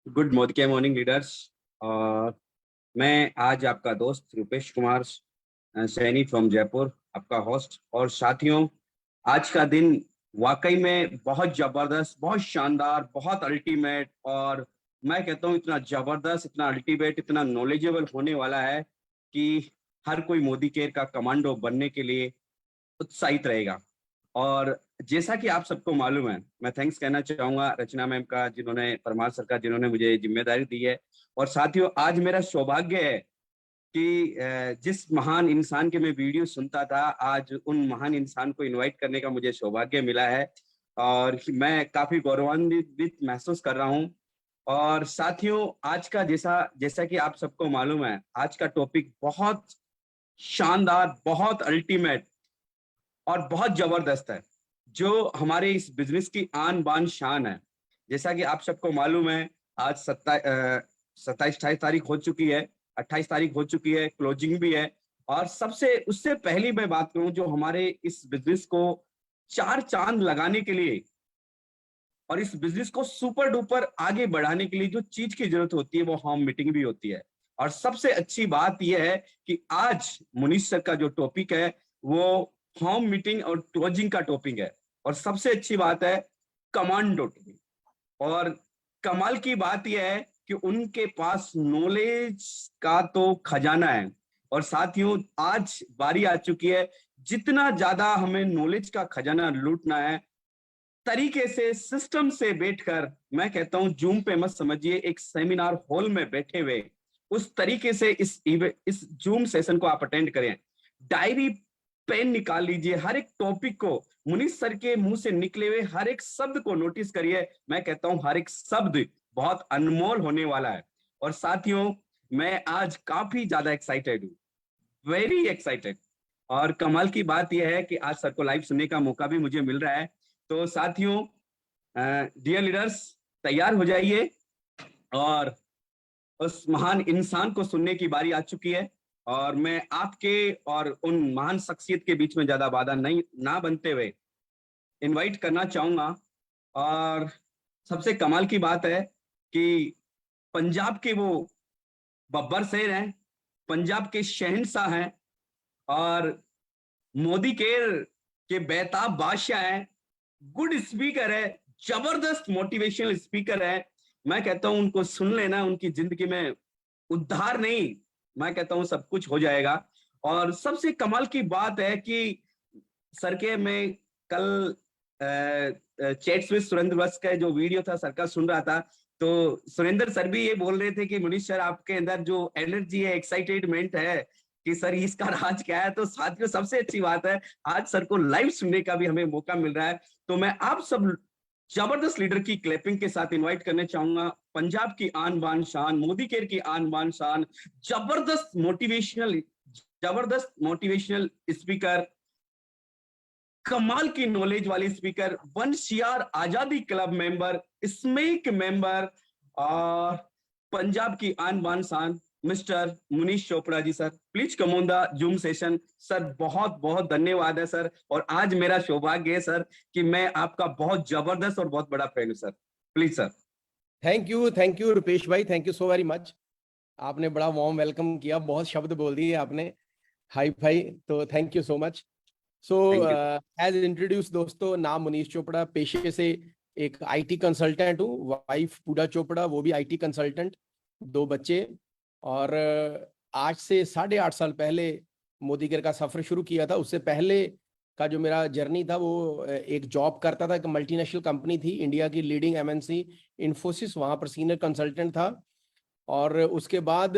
Good morning leaders. और मैं आज आपका दोस्त रूपेश कुमार सैनी फ्रॉम जयपुर, आपका होस्ट। और साथियों, आज का दिन वाकई में बहुत जबरदस्त, बहुत शानदार, बहुत अल्टीमेट, और मैं कहता हूँ इतना जबरदस्त, इतना अल्टीमेट, इतना नॉलेजेबल होने वाला है कि हर कोई मोदी केयर का कमांडो बनने के लिए उत्साहित रहेगा। और जैसा कि आप सबको मालूम है, मैं थैंक्स कहना चाहूंगा रचना मैम का, जिन्होंने, परमार सर का, जिन्होंने मुझे जिम्मेदारी दी है। और साथियों, आज मेरा सौभाग्य है कि जिस महान इंसान के मैं वीडियो सुनता था, आज उन महान इंसान को इनवाइट करने का मुझे सौभाग्य मिला है। और मैं काफी गौरवान्वित महसूस कर रहा हूँ। और साथियों, आज का जैसा जैसा कि आप सबको मालूम है, आज का टॉपिक बहुत शानदार, बहुत अल्टीमेट और बहुत जबरदस्त है, जो हमारे इस बिजनेस की आन बान शान है। जैसा कि आप सबको मालूम है, आज 27-28 तारीख हो चुकी है, 28 तारीख हो चुकी है, क्लोजिंग भी है। और सबसे उससे पहली मैं बात करूं, जो हमारे इस बिजनेस को चार चांद लगाने के लिए और इस बिजनेस को सुपर डुपर आगे बढ़ाने के लिए जो चीज की जरूरत होती है, वो होम मीटिंग भी होती है। और सबसे अच्छी बात यह है कि आज मुनीष सर का जो टॉपिक है, वो होम मीटिंग और क्लोजिंग का टॉपिक है। और सबसे अच्छी बात है, कमांडो टॉपिक। और कमाल की बात यह है कि उनके पास नॉलेज का तो खजाना है। और साथियों, आज बारी आ चुकी है, जितना ज्यादा हमें नॉलेज का खजाना लूटना है, तरीके से, सिस्टम से बैठकर, मैं कहता हूं जूम पे मत समझिए, एक सेमिनार हॉल में बैठे हुए उस तरीके से इस जूम सेशन को आप अटेंड करें। डायरी पेन निकाल लीजिए, हर एक टॉपिक को, मुनीष सर के मुंह से निकले हुए हर एक शब्द को नोटिस करिए। मैं कहता हूं हर एक शब्द बहुत अनमोल होने वाला है। और साथियों, मैं आज काफी ज्यादा एक्साइटेड हूँ, वेरी एक्साइटेड। और कमाल की बात यह है कि आज सर को लाइव सुनने का मौका भी मुझे मिल रहा है। तो साथियों, डियर लीडर्स, तैयार हो जाइए, और उस महान इंसान को सुनने की बारी आ चुकी है। और मैं आपके और उन महान शख्सियत के बीच में ज्यादा बाधा नहीं ना बनते हुए इनवाइट करना चाहूंगा। और सबसे कमाल की बात है कि पंजाब के वो बब्बर शेर हैं, पंजाब के शहंशाह हैं, और मोदी के बेताब बादशाह हैं, गुड स्पीकर है, जबरदस्त मोटिवेशनल स्पीकर है। मैं कहता हूं उनको सुन लेना, उनकी जिंदगी में उद्धार नहीं, मैं कहता हूं सब कुछ हो जाएगा। और सबसे कमाल की बात है कि सर के, मैं कल चैट्स विद सुरेंद्र वत्स का जो वीडियो था सर का सुन रहा था, तो सुरेंद्र सर भी ये बोल रहे थे कि मनीष सर, आपके अंदर जो एनर्जी है, एक्साइटेडमेंट है, कि सर इसका राज क्या है। तो साथियों, सबसे अच्छी बात है, आज सर को लाइव सुनने का भी हमें मौका मिल रहा है। तो मैं आप सब जबरदस्त लीडर की क्लैपिंग के साथ इनवाइट करना चाहूंगा, पंजाब की आन बान शान, मोदी केयर की आन बान शान, जबरदस्त मोटिवेशनल जबरदस्त मोटिवेशनल स्पीकर, कमाल की नॉलेज वाली स्पीकर, 1 CR आजादी क्लब मेंबर, स्मेक मेंबर, और पंजाब की आन बान शान, mister Munish Chopra ji. Sir, please come on the Zoom session. Sir, बहुत बहुत धन्यवाद है सर। और आज मेरा सौभाग्य है सर कि मैं आपका बहुत जबरदस्त और बहुत बड़ा फैन हूं sir. Please sir. Thank you Rupesh भाई, thank you so very much. आपने बड़ा वार्म वेलकम किया, बहुत शब्द बोल दिए आपने, हाई फाई, तो thank you so much. So thank you. As introduce दोस्तों, नाम मुनीष चोपड़ा, पेशे से एक आईटी कंसल्टेंट हूँ। वाइफ पूजा चोपड़ा, वो भी आईटी कंसल्टेंट, 2 बच्चे। और आज से 8.5 साल पहले मोदी केयर का सफर शुरू किया था। उससे पहले का जो मेरा जर्नी था, वो एक जॉब करता था, एक मल्टीनेशनल कंपनी थी, इंडिया की लीडिंग एमएनसी इन्फोसिस, वहां पर सीनियर कंसल्टेंट था। और उसके बाद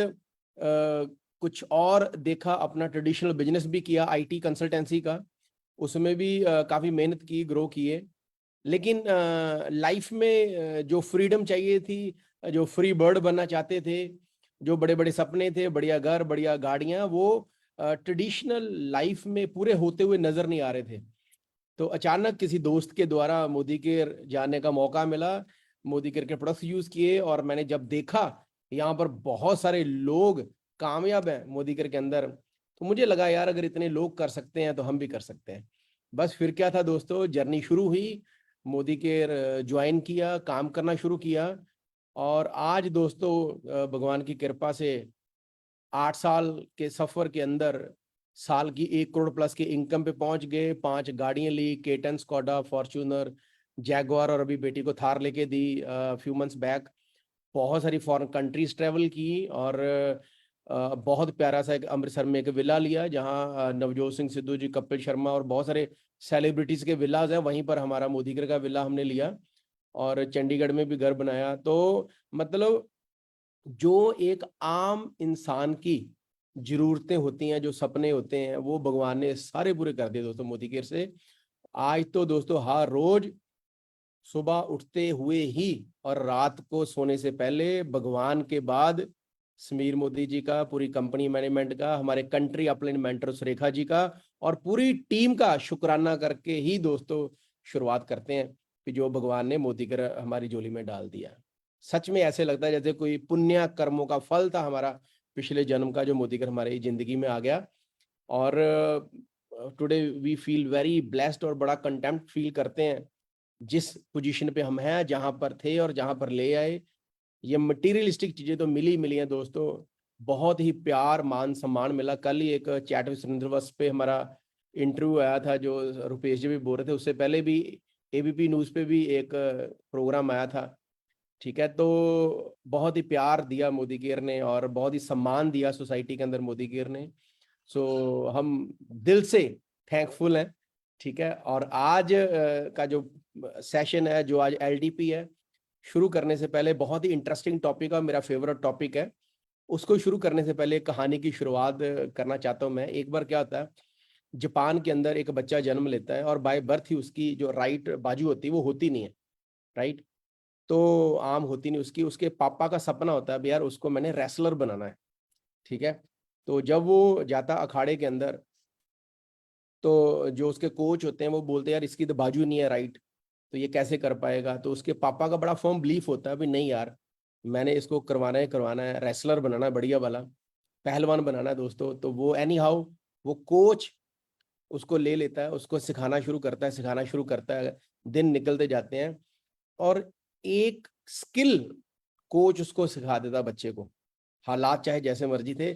कुछ और देखा, अपना ट्रेडिशनल बिजनेस भी किया आईटी कंसल्टेंसी का, उसमें भी काफ़ी मेहनत की, ग्रो किए। लेकिन लाइफ में जो फ्रीडम चाहिए थी, जो फ्री बर्ड बनना चाहते थे, जो बड़े बड़े सपने थे, बढ़िया घर, बढ़िया गाड़ियां, वो ट्रेडिशनल लाइफ में पूरे होते हुए नजर नहीं आ रहे थे। तो अचानक किसी दोस्त के द्वारा मोदी केयर जाने का मौका मिला, मोदी केयर के प्रोडक्ट्स यूज किए, और मैंने जब देखा यहाँ पर बहुत सारे लोग कामयाब हैं मोदी केयर के अंदर, तो मुझे लगा यार, अगर इतने लोग कर सकते हैं तो हम भी कर सकते हैं। बस फिर क्या था दोस्तों, जर्नी शुरू हुई, मोदी केयर ज्वाइन किया, काम करना शुरू किया। और आज दोस्तों भगवान की कृपा से 8 साल के सफर के अंदर साल की 1 करोड़ प्लस के इनकम पे पहुंच गए। 5 गाड़ियां ली, केटन, स्कोडा, फॉर्च्यूनर, जैगुआर, और अभी बेटी को थार लेके दी फ्यू मंथ्स बैक। बहुत सारी फॉरेन कंट्रीज ट्रेवल की, और बहुत प्यारा सा एक अमृतसर में एक विला लिया, जहां नवजोत सिंह सिद्धू जी, कपिल शर्मा और बहुत सारे सेलिब्रिटीज के विलाज हैं। वहीं पर हमारा मोदीगर का विला हमने लिया, और चंडीगढ़ में भी घर बनाया। तो मतलब जो एक आम इंसान की जरूरतें होती हैं, जो सपने होते हैं, वो भगवान ने सारे पूरे कर दिए दोस्तों मोदी केयर से। आज तो दोस्तों हर रोज सुबह उठते हुए ही और रात को सोने से पहले भगवान के बाद समीर मोदी जी का, पूरी कंपनी मैनेजमेंट का, हमारे country upline mentor Surekha ji का और पूरी टीम का शुक्राना करके ही दोस्तों शुरुआत करते हैं कि जो भगवान ने मोदी कर हमारी झोली में डाल दिया। सच में ऐसे लगता है जैसे कोई पुण्य कर्मों का फल था हमारा पिछले जन्म का, जो मोदी कर हमारी जिंदगी में आ गया। और today we feel very blessed, और बड़ा कंटेम्प्ट फील करते हैं जिस पोजीशन पे हम हैं, जहां पर थे और जहां पर ले आए। ये मटेरियलिस्टिक चीजें तो मिली है दोस्तों, बहुत ही प्यार, मान, सम्मान मिला। कल ही एक चैट विद सुरेंद्र पे हमारा इंटरव्यू आया था, जो रुपेश जी भी बोल रहे थे। उससे पहले भी एबीपी न्यूज पे भी एक प्रोग्राम आया था। ठीक है, तो बहुत ही प्यार दिया मोदी केयर ने, और बहुत ही सम्मान दिया सोसाइटी के अंदर मोदी केयर ने। सो हम दिल से थैंकफुल हैं। ठीक है, और आज का जो सेशन है, जो आज एलडीपी है, शुरू करने से पहले बहुत ही इंटरेस्टिंग टॉपिक है, मेरा फेवरेट टॉपिक है। उसको शुरू करने से पहले एक कहानी की शुरुआत करना चाहता हूँ मैं। एक बार क्या होता है, जापान के अंदर एक बच्चा जन्म लेता है, और बाय बर्थ ही उसकी जो राइट बाजू होती है वो होती नहीं है, राइट। तो आम होती नहीं उसकी। उसके पापा का सपना होता है यार उसको मैंने रेसलर बनाना है। ठीक है, तो जब वो जाता अखाड़े के अंदर, तो जो उसके कोच होते हैं वो बोलते हैं यार इसकी तो बाजू नहीं है राइट, तो ये कैसे कर पाएगा। तो उसके पापा का बड़ा फर्म बिलीफ होता है भी नहीं यार, मैंने इसको करवाना है, रेसलर बनाना है, बढ़िया वाला पहलवान बनाना है दोस्तों। तो वो एनी हाउ वो कोच उसको ले लेता है, उसको सिखाना शुरू करता है। दिन निकलते जाते हैं, और एक स्किल कोच उसको सिखा देता बच्चे को। हालात चाहे जैसे मर्जी थे,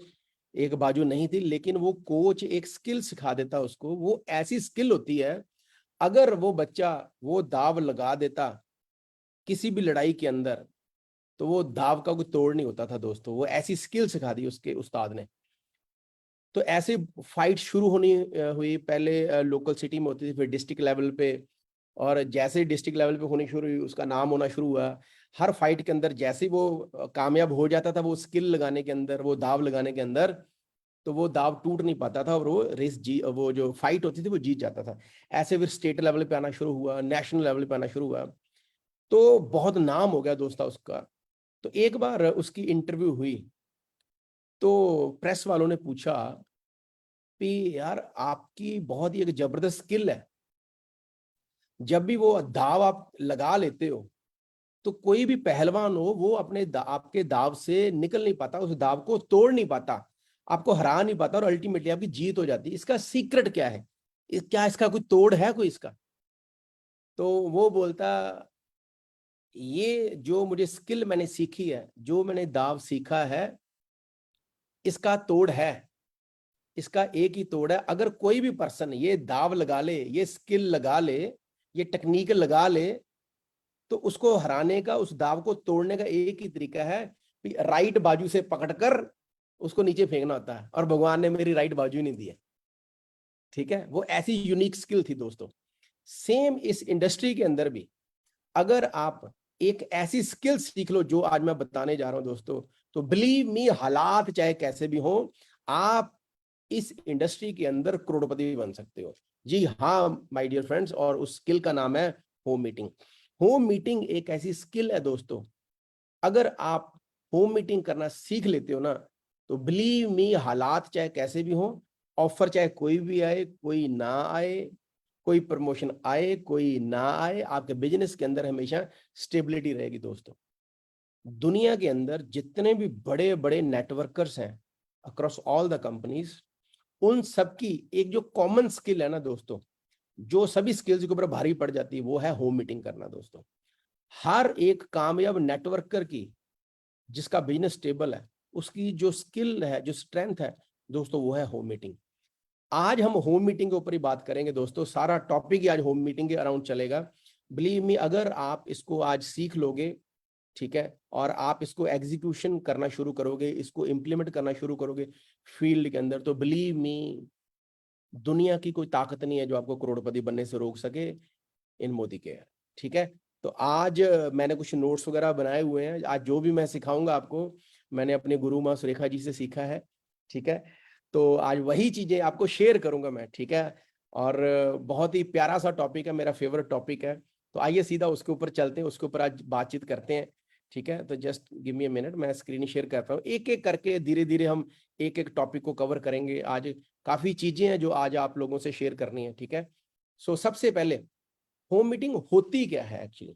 एक बाजू नहीं थी, लेकिन वो कोच एक स्किल सिखा देता उसको। वो ऐसी स्किल होती है, अगर वो बच्चा वो दाव लगा देता किसी भी लड़ाई के अंदर, तो वो दाव का कोई तोड़ नहीं होता था दोस्तों। वो ऐसी स्किल सिखा दी उसके उस्ताद ने। तो ऐसे फाइट शुरू होनी हुई। पहले लोकल सिटी में होती थी, फिर डिस्ट्रिक्ट लेवल पे, और जैसे ही डिस्ट्रिक्ट लेवल पे होनी शुरू हुई, उसका नाम होना शुरू हुआ। हर फाइट के अंदर जैसे ही वो कामयाब हो जाता था वो स्किल लगाने के अंदर, वो दाव लगाने के अंदर, तो वो दाव टूट नहीं पाता था, और वो वो जो फाइट होती थी वो जीत जाता था। ऐसे फिर स्टेट लेवल पे आना शुरू हुआ, नेशनल लेवल पे आना शुरू हुआ। तो बहुत नाम हो गया दोस्तों उसका। तो एक बार उसकी इंटरव्यू हुई, तो प्रेस वालों ने पूछा कि यार आपकी बहुत ही एक जबरदस्त स्किल है, जब भी वो दाव आप लगा लेते हो तो कोई भी पहलवान हो वो आपके दाव से निकल नहीं पाता, उस दाव को तोड़ नहीं पाता, आपको हरा नहीं पाता, और अल्टीमेटली आपकी जीत हो जाती है। इसका सीक्रेट क्या है? क्या इसका कोई तोड़ है कोई इसका? तो वो बोलता, ये जो मुझे स्किल मैंने सीखी है, जो मैंने दाव सीखा है, इसका तोड़ है। इसका एक ही तोड़ है, अगर कोई भी पर्सन ये दाव लगा ले, ये स्किल लगा ले, ये टेक्निक लगा ले, तो उसको हराने का, उस दाव को तोड़ने का एक ही तरीका है, राइट बाजू से पकड़कर उसको नीचे फेंकना होता है। और भगवान ने मेरी राइट बाजू नहीं दी है। ठीक है, वो ऐसी यूनिक स्किल थी दोस्तों। सेम इस इंडस्ट्री के अंदर भी अगर आप एक ऐसी स्किल सीख लो जो आज मैं बताने जा रहा हूं दोस्तों, तो बिलीव मी, हालात चाहे कैसे भी हो, आप इस इंडस्ट्री के अंदर करोड़पति बन सकते हो। जी हाँ माय डियर फ्रेंड्स, और उस स्किल का नाम है होम मीटिंग। होम मीटिंग एक ऐसी स्किल है दोस्तों, अगर आप होम मीटिंग करना सीख लेते हो ना, तो बिलीव मी, हालात चाहे कैसे भी हो, ऑफर चाहे कोई भी आए, कोई ना आए, कोई प्रमोशन आए, कोई ना आए, आपके बिजनेस के अंदर हमेशा स्टेबिलिटी रहेगी दोस्तों। दुनिया के अंदर जितने भी बड़े बड़े नेटवर्कर्स हैं अक्रॉस ऑल द कंपनीज, उन सबकी एक जो कॉमन स्किल है ना दोस्तों, जो सभी स्किल्स के ऊपर भारी पड़ जाती है, वो है होम मीटिंग करना दोस्तों। हर एक कामयाब नेटवर्कर की, जिसका बिजनेस स्टेबल है, उसकी जो स्किल है, जो स्ट्रेंथ है दोस्तों, वो है होम मीटिंग। आज हम होम मीटिंग के ऊपर ही बात करेंगे दोस्तों, सारा टॉपिक ही आज होम मीटिंग के अराउंड चलेगा। बिलीव मी, अगर आप इसको आज सीख लोगे, ठीक है, और आप इसको एग्जीक्यूशन करना शुरू करोगे, इसको इम्प्लीमेंट करना शुरू करोगे फील्ड के अंदर, तो बिलीव मी, दुनिया की कोई ताकत नहीं है जो आपको करोड़पति बनने से रोक सके इन मोदी केयर। ठीक है, तो आज मैंने कुछ नोट्स वगैरह बनाए हुए हैं। आज जो भी मैं सिखाऊंगा आपको, मैंने अपने गुरु माँ सुरेखा जी से सीखा है। ठीक है, तो आज वही चीजें आपको शेयर करूंगा मैं। ठीक है, और बहुत ही प्यारा सा टॉपिक है, मेरा फेवरेट टॉपिक है। तो आइए सीधा उसके ऊपर चलते हैं, उसके ऊपर आज बातचीत करते हैं। ठीक है, तो just give me a minute, मैं स्क्रीन शेयर करता हूँ। एक एक करके धीरे धीरे हम एक एक टॉपिक को कवर करेंगे। आज काफी चीजें हैं जो आज आप लोगों से शेयर करनी है। ठीक है, सो सबसे पहले होम मीटिंग होती क्या है एक्चुअली।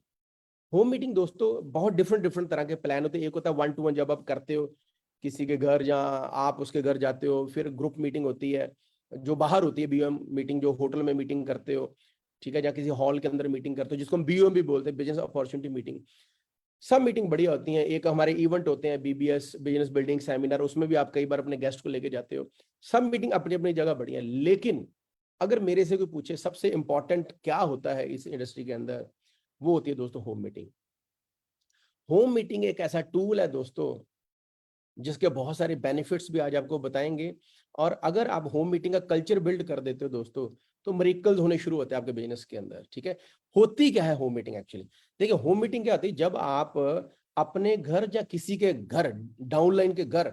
होम मीटिंग दोस्तों बहुत डिफरेंट डिफरेंट तरह के प्लान होते हैं। एक होता है 1-to-1, जब आप करते हो किसी के घर, जहाँ आप उसके घर जाते हो। फिर ग्रुप मीटिंग होती है जो बाहर होती है, बीओएम मीटिंग, जो होटल में मीटिंग करते हो। ठीक है, जहाँ किसी हॉल के अंदर मीटिंग करते हो, जिसको हम बीओएम भी बोलते हैं, बिजनेस अपॉर्चुनिटी मीटिंग। सब मीटिंग बढ़िया होती हैं। एक हमारे इवेंट होते हैं बीबीएस, बिजनेस बिल्डिंग सेमिनार, उसमें भी आप कई बार अपने गेस्ट को लेके जाते हो। सब मीटिंग अपनी अपनी जगह बढ़िया है, लेकिन अगर मेरे से कोई पूछे सबसे इंपॉर्टेंट क्या होता है इस इंडस्ट्री के अंदर, वो होती है दोस्तों होम मीटिंग। होम मीटिंग एक ऐसा टूल है दोस्तों जिसके बहुत सारे बेनिफिट्स भी आज आपको बताएंगे। और अगर आप होम मीटिंग का कल्चर बिल्ड कर देते हो दोस्तों, तो मिरेकल्स होने शुरू होते हैं आपके बिजनेस के अंदर। ठीक है, होती क्या है होम मीटिंग एक्चुअली। देखिए, होम मीटिंग क्या होती है, जब आप अपने घर या किसी के घर, डाउनलाइन के घर,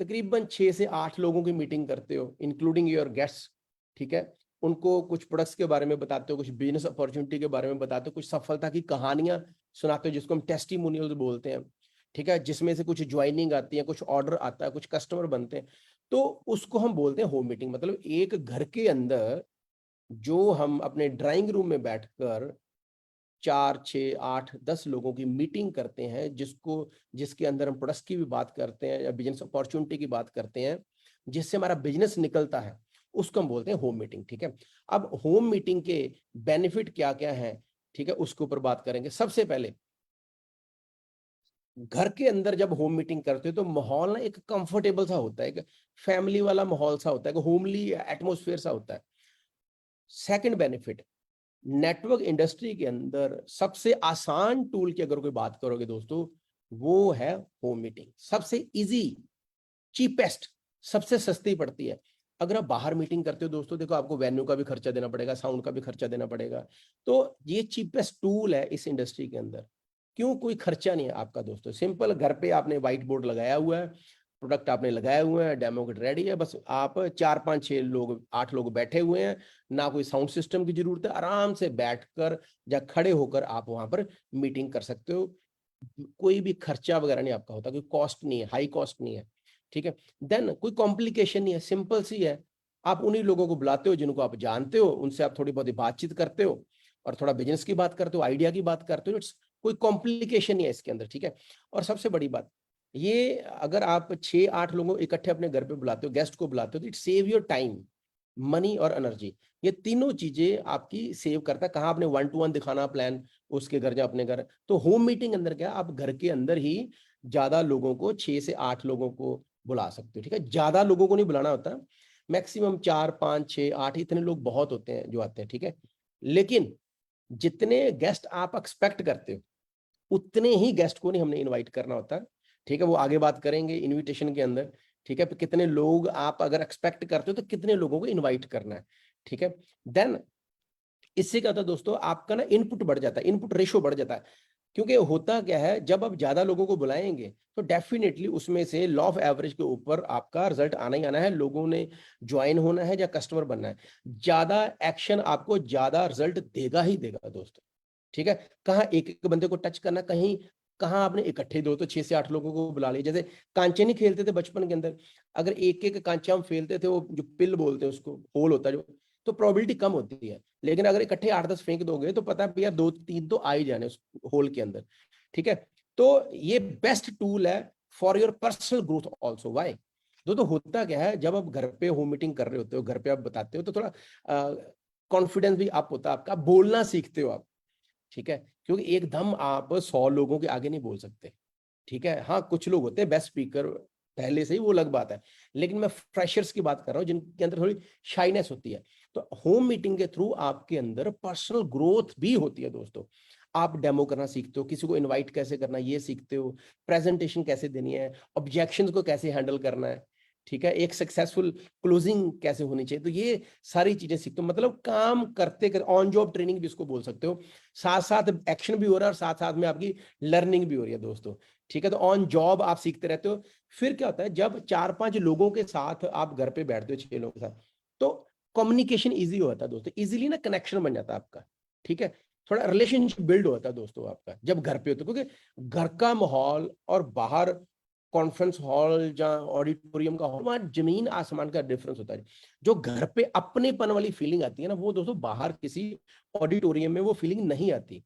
तकरीबन 6 से 8 लोगों की मीटिंग करते हो, इंक्लूडिंग योर गेस्ट्स। ठीक है, उनको कुछ प्रोडक्ट्स के बारे में बताते हो, कुछ बिजनेस अपॉर्चुनिटी के बारे में बताते हो, कुछ सफलता की कहानियां सुनाते हो, जिसको हम टेस्टिमोनियल बोलते हैं। ठीक है, जिसमें से कुछ ज्वाइनिंग आती है, कुछ ऑर्डर आता है, कुछ कस्टमर बनते हैं, तो उसको हम बोलते हैं होम मीटिंग। मतलब एक घर के अंदर जो हम अपने ड्राइंग रूम में बैठकर 4, 6, 8, 10 लोगों की मीटिंग करते हैं, जिसके अंदर हम प्रोडक्ट्स की भी बात करते हैं या बिजनेस अपॉर्चुनिटी की बात करते हैं, जिससे हमारा बिजनेस निकलता है, उसको हम बोलते हैं होम मीटिंग। ठीक है, अब होम मीटिंग के बेनिफिट क्या क्या है, ठीक है, उसके ऊपर बात करेंगे। सबसे पहले, घर के अंदर जब होम मीटिंग करते हो तो माहौल ना एक कंफर्टेबल सा होता है, एक फैमिली वाला माहौल सा होता है, एक होमली एटमोसफेयर सा होता है। सेकंड बेनिफिट, नेटवर्क इंडस्ट्री के अंदर सबसे आसान टूल की अगर कोई बात करोगे दोस्तों, वो है होम मीटिंग। सबसे इजी, चीपेस्ट, सबसे सस्ती पड़ती है। अगर आप बाहर मीटिंग करते हो दोस्तों, देखो आपको वेन्यू का भी खर्चा देना पड़ेगा, साउंड का भी खर्चा देना पड़ेगा। तो ये चीपेस्ट टूल है इस इंडस्ट्री के अंदर। क्यों? कोई खर्चा नहीं है आपका दोस्तों। सिंपल, घर पे आपने व्हाइट बोर्ड लगाया हुआ है, प्रोडक्ट आपने लगाए हुए हैं, डेमो किट रेडी है, बस आप 4, 5, 6 लोग, 8 लोग बैठे हुए हैं। ना कोई साउंड सिस्टम की जरूरत है, आराम से बैठकर या खड़े होकर आप वहां पर मीटिंग कर सकते हो। कोई भी खर्चा वगैरह नहीं आपका होता, कोई कॉस्ट नहीं है, हाई कॉस्ट नहीं है। ठीक है, देन कोई कॉम्प्लिकेशन नहीं है, सिंपल सी है। आप उन्हीं लोगों को बुलाते हो जिनको आप जानते हो, उनसे आप थोड़ी बहुत बातचीत करते हो और थोड़ा बिजनेस की बात करते हो, आइडिया की बात करते हो। इट्स कोई कॉम्प्लिकेशन नहीं है इसके अंदर। ठीक है, और सबसे बड़ी बात ये, अगर आप 6-8 लोगों इकट्ठे अपने घर पे बुलाते हो, गेस्ट को बुलाते हो, तो it save your time, money और एनर्जी। ये तीनों चीजें आपकी सेव करता है। कहाँ आपने 1-to-1 दिखाना प्लान, उसके घर या अपने घर, तो होम मीटिंग अंदर क्या, आप घर के अंदर ही ज्यादा लोगों को, 6 से 8 लोगों को बुला सकते हो। ठीक है, ज्यादा लोगों को नहीं बुलाना होता, मैक्सिमम 4, 5, 6, 8 इतने लोग बहुत होते हैं जो आते हैं। ठीक है, लेकिन जितने गेस्ट आप एक्सपेक्ट करते हो, उतने ही गेस्ट को नहीं हमने इनवाइट करना होता। ठीक है, वो आगे बात करेंगे इनविटेशन के अंदर। ठीक है, कितने लोग आप अगर एक्सपेक्ट करते हो तो कितने लोगों को इनवाइट करना है। ठीक है, देन इससे क्या होता है दोस्तों, आपका ना इनपुट बढ़ जाता है, इनपुट रेशो बढ़ जाता है। क्योंकि होता क्या है, जब आप ज्यादा लोगों को बुलाएंगे तो डेफिनेटली उसमें से लॉ ऑफ एवरेज के ऊपर आपका रिजल्ट आना ही आना है। लोगों ने ज्वाइन होना है या कस्टमर बनना है। ज्यादा एक्शन आपको ज्यादा रिजल्ट देगा ही देगा दोस्तों। ठीक है, कहाँ एक एक बंदे को टच करना, कहीं कहाँ आपने इकट्ठे दो तो 6 से 8 लोगों को बुला लिया। जैसे कांचे नहीं खेलते थे बचपन के अंदर, अगर एक एक कांचा हम फेलते थे, वो जो पिल बोलते हैं उसको, होल होता है जो, तो प्रोबेबिलिटी कम होती है। लेकिन अगर इकट्ठे 8-10 फेंक दोगे तो पता है भैया 2-3 तो आ ही जाने उस होल के अंदर। ठीक है, तो ये बेस्ट टूल है for your personal growth also. Why? तो होता क्या है, जब आप घर पे होम मीटिंग कर रहे होते हो, घर पे आप बताते हो, तो थोड़ा कॉन्फिडेंस भी अप होता है आपका, बोलना सीखते हो आप। ठीक है, क्योंकि एकदम आप 100 लोगों के आगे नहीं बोल सकते, ठीक है। हाँ, कुछ लोग होते हैं बेस्ट स्पीकर पहले से ही, वो अलग बात है, लेकिन मैं फ्रेशर्स की बात कर रहा हूँ जिनके अंदर थोड़ी शाइनेस होती है। तो होम मीटिंग के थ्रू आपके अंदर पर्सनल ग्रोथ भी होती है दोस्तों। आप डेमो करना सीखते हो, किसी को इनवाइट कैसे करना है ये सीखते हो, प्रेजेंटेशन कैसे देनी है, ऑब्जेक्शंस को कैसे हैंडल करना है, ठीक है, एक सक्सेसफुल क्लोजिंग कैसे होनी चाहिए। तो ये सारी चीजें सीखते हो, मतलब काम करते कर ऑन जॉब ट्रेनिंग भी इसको बोल सकते हो। साथ साथ एक्शन भी हो रहा है और साथ साथ में आपकी लर्निंग भी हो रही है दोस्तों, ठीक है। तो ऑन जॉब आप सीखते रहते हो। फिर क्या होता है, जब 4-5 लोगों के साथ आप घर पे बैठते हो, 6 लोगों के साथ, तो कम्युनिकेशन ईजी होता है दोस्तों, इजीली ना कनेक्शन बन जाता है आपका, ठीक है। थोड़ा रिलेशनशिप बिल्ड होता है दोस्तों आपका जब घर पे होते हो, क्योंकि घर का माहौल और बाहर कॉन्फ्रेंस हॉल या ऑडिटोरियम का हॉल, वहां जमीन आसमान का डिफरेंस होता है। जो घर पे अपनेपन वाली फीलिंग आती है ना, वो दोस्तों बाहर किसी ऑडिटोरियम में वो फीलिंग नहीं आती।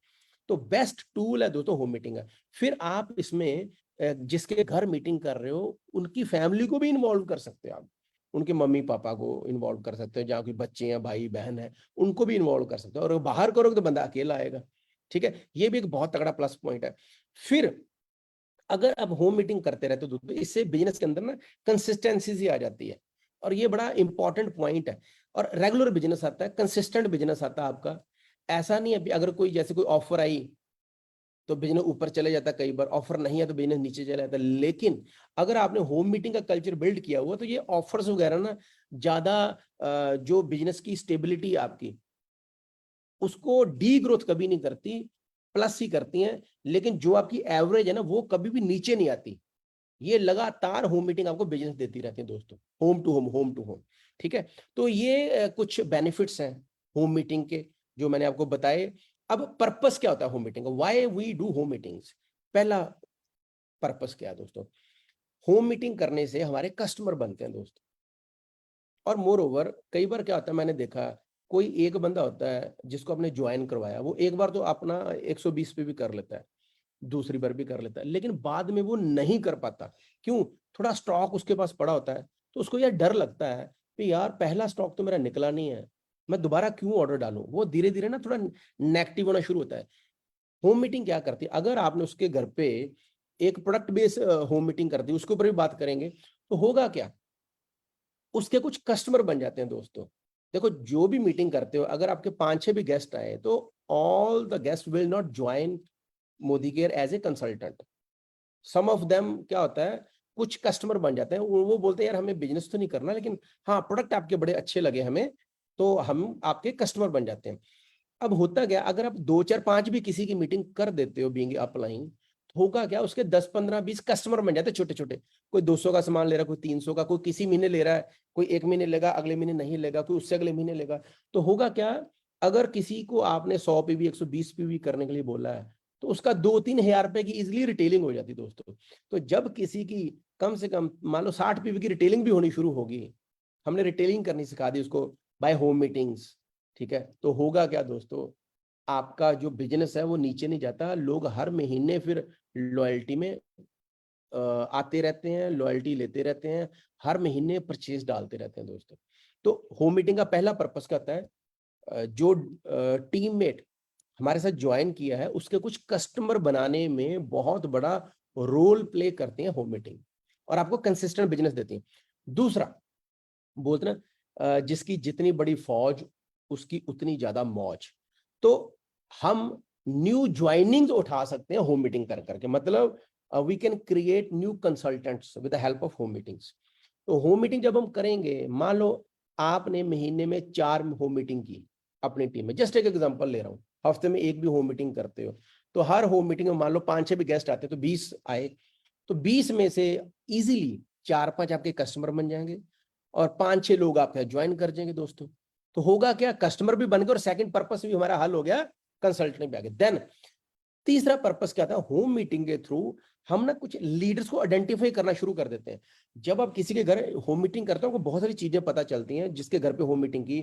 तो बेस्ट टूल है दोस्तों होम मीटिंग है। फिर आप इसमें जिसके घर मीटिंग कर रहे हो उनकी फैमिली को भी इन्वॉल्व कर सकते हो आप, उनके मम्मी पापा को इन्वॉल्व कर सकते हो, जहाँ कोई बच्चे हैं, भाई बहन है, उनको भी इन्वॉल्व कर सकते हो। और बाहर करोगे तो बंदा अकेला आएगा, ठीक है। ये भी एक बहुत तगड़ा प्लस पॉइंट है। फिर अगर आप होम मीटिंग करते रहते हो तो इससे बिजनेस के अंदर ना कंसिस्टेंसी सी आ जाती है, और ये बड़ा इंपॉर्टेंट पॉइंट है। और रेगुलर बिजनेस आता है, कंसिस्टेंट बिजनेस आता है आपका। ऐसा नहीं है अगर कोई जैसे कोई ऑफर आई तो बिजनेस ऊपर चले जाता है, कई बार ऑफर नहीं है तो बिजनेस नीचे चला जाता है। लेकिन अगर आपने होम मीटिंग का कल्चर बिल्ड किया हुआ तो ये ऑफर्स वगैरह ना ज्यादा जो बिजनेस की स्टेबिलिटी आपकी उसको डी ग्रोथ कभी नहीं करती, प्लस ही करती हैं। लेकिन जो आपकी एवरेज है ना वो कभी भी नीचे नहीं आती। ये लगातार होम मीटिंग आपको बिजनेस देती रहती है दोस्तों, home to home, home to home, ठीक है। तो ये कुछ बेनिफिट्स हैं होम मीटिंग के जो मैंने आपको बताए। अब पर्पस क्या होता है होम मीटिंग का, why we do home meetings. पहला पर्पस क्या है दोस्तों, होम मीटिंग करने से हमारे कस्टमर बनते हैं दोस्तों। और मोर ओवर कई बार क्या होता है, मैंने देखा कोई एक बंदा होता है जिसको आपने ज्वाइन करवाया, वो एक बार तो अपना 120 पे भी कर लेता है, दूसरी बार भी कर लेता है, लेकिन बाद में वो नहीं कर पाता। क्यों? थोड़ा स्टॉक उसके पास पड़ा होता है, तो उसको यार डर लगता है कि यार पहला स्टॉक तो मेरा निकला नहीं है, मैं दोबारा क्यों ऑर्डर डालूं। वो धीरे धीरे ना थोड़ा नेगेटिव होना शुरू होता है। होम मीटिंग क्या करती है, अगर आपने उसके घर पे एक प्रोडक्ट बेस्ड होम मीटिंग कर दी, उसके ऊपर भी बात करेंगे, तो होगा क्या, उसके कुछ कस्टमर बन जाते हैं दोस्तों। देखो जो भी मीटिंग करते हो, अगर आपके 5-6 भी गेस्ट आए तो all the guest will not join Modicare as a consultant. Some of them क्या होता है, कुछ कस्टमर बन जाते हैं, वो बोलते हैं यार हमें बिजनेस तो नहीं करना, लेकिन हाँ प्रोडक्ट आपके बड़े अच्छे लगे हमें, तो हम आपके कस्टमर बन जाते हैं। अब होता क्या, अगर आप 2-4-5 भी किसी की मीटिंग कर देते हो बीइंग अपलाइन, तो होगा क्या, उसके 10-15-20 कस्टमर बन जाते हैं छोटे छोटे। कोई 200 का सामान ले रहा है, कोई 300 का, कोई किसी महीने ले रहा है, कोई एक महीने लेगा, अगले महीने नहीं लेगा, कोई उससे अगले महीने लेगा। तो होगा क्या, अगर किसी को आपने 100 पीवी 120 पीवी करने के लिए बोला है, तो उसका 2-3 हजार रुपए की इजिली रिटेलिंग हो जाती है दोस्तों। तो जब किसी की कम से कम मान लो 60 पीवी की रिटेलिंग भी होनी शुरू होगी, हमने रिटेलिंग करनी सिखा दी उसको बाय होम मीटिंग्स, ठीक है, तो होगा क्या दोस्तों, आपका जो बिजनेस है वो नीचे नहीं जाता। लोग हर महीने फिर लॉयल्टी में आते रहते हैं, लॉयल्टी लेते रहते हैं, हर महीने परचेज डालते रहते हैं दोस्तों। तो होम मीटिंग का पहला पर्पस क्या होता है, जो टीममेट हमारे साथ ज्वाइन किया है उसके कुछ कस्टमर बनाने में बहुत बड़ा रोल प्ले करते हैं होम मीटिंग, और आपको कंसिस्टेंट बिजनेस देती है। दूसरा बोलते ना जिसकी जितनी बड़ी फौज उसकी उतनी ज्यादा मौज। तो हम न्यू ज्वाइनिंग उठा सकते हैं होम मीटिंग कर करके, मतलब we can create new consultants with the help of home meetings. तो होम मीटिंग जब हम करेंगे, मान लो आपने महीने में 4 होम मीटिंग की अपनी टीम में, जस्ट एक एग्जांपल ले रहा हूँ, हफ्ते में एक भी होम मीटिंग करते हो, तो हर होम मीटिंग में मान लो 5-6 भी गेस्ट आते तो 20 आए, तो 20 में से इजीली 4-5 आपके कस्टमर बन जाएंगे और 5-6 लोग आपके ज्वाइन कर जाएंगे दोस्तों। तो होगा क्या, कस्टमर भी बन गए और सेकंड पर्पस भी हमारा हल हो गया, कंसल्टेंट भी आ गए। देन तीसरा पर्पस क्या था, होम मीटिंग के थ्रू हम ना कुछ लीडर्स को आइडेंटिफाई करना शुरू कर देते हैं। जब आप किसी के घर होम मीटिंग करते हो आपको बहुत सारी चीजें पता चलती हैं, जिसके घर पे होम मीटिंग की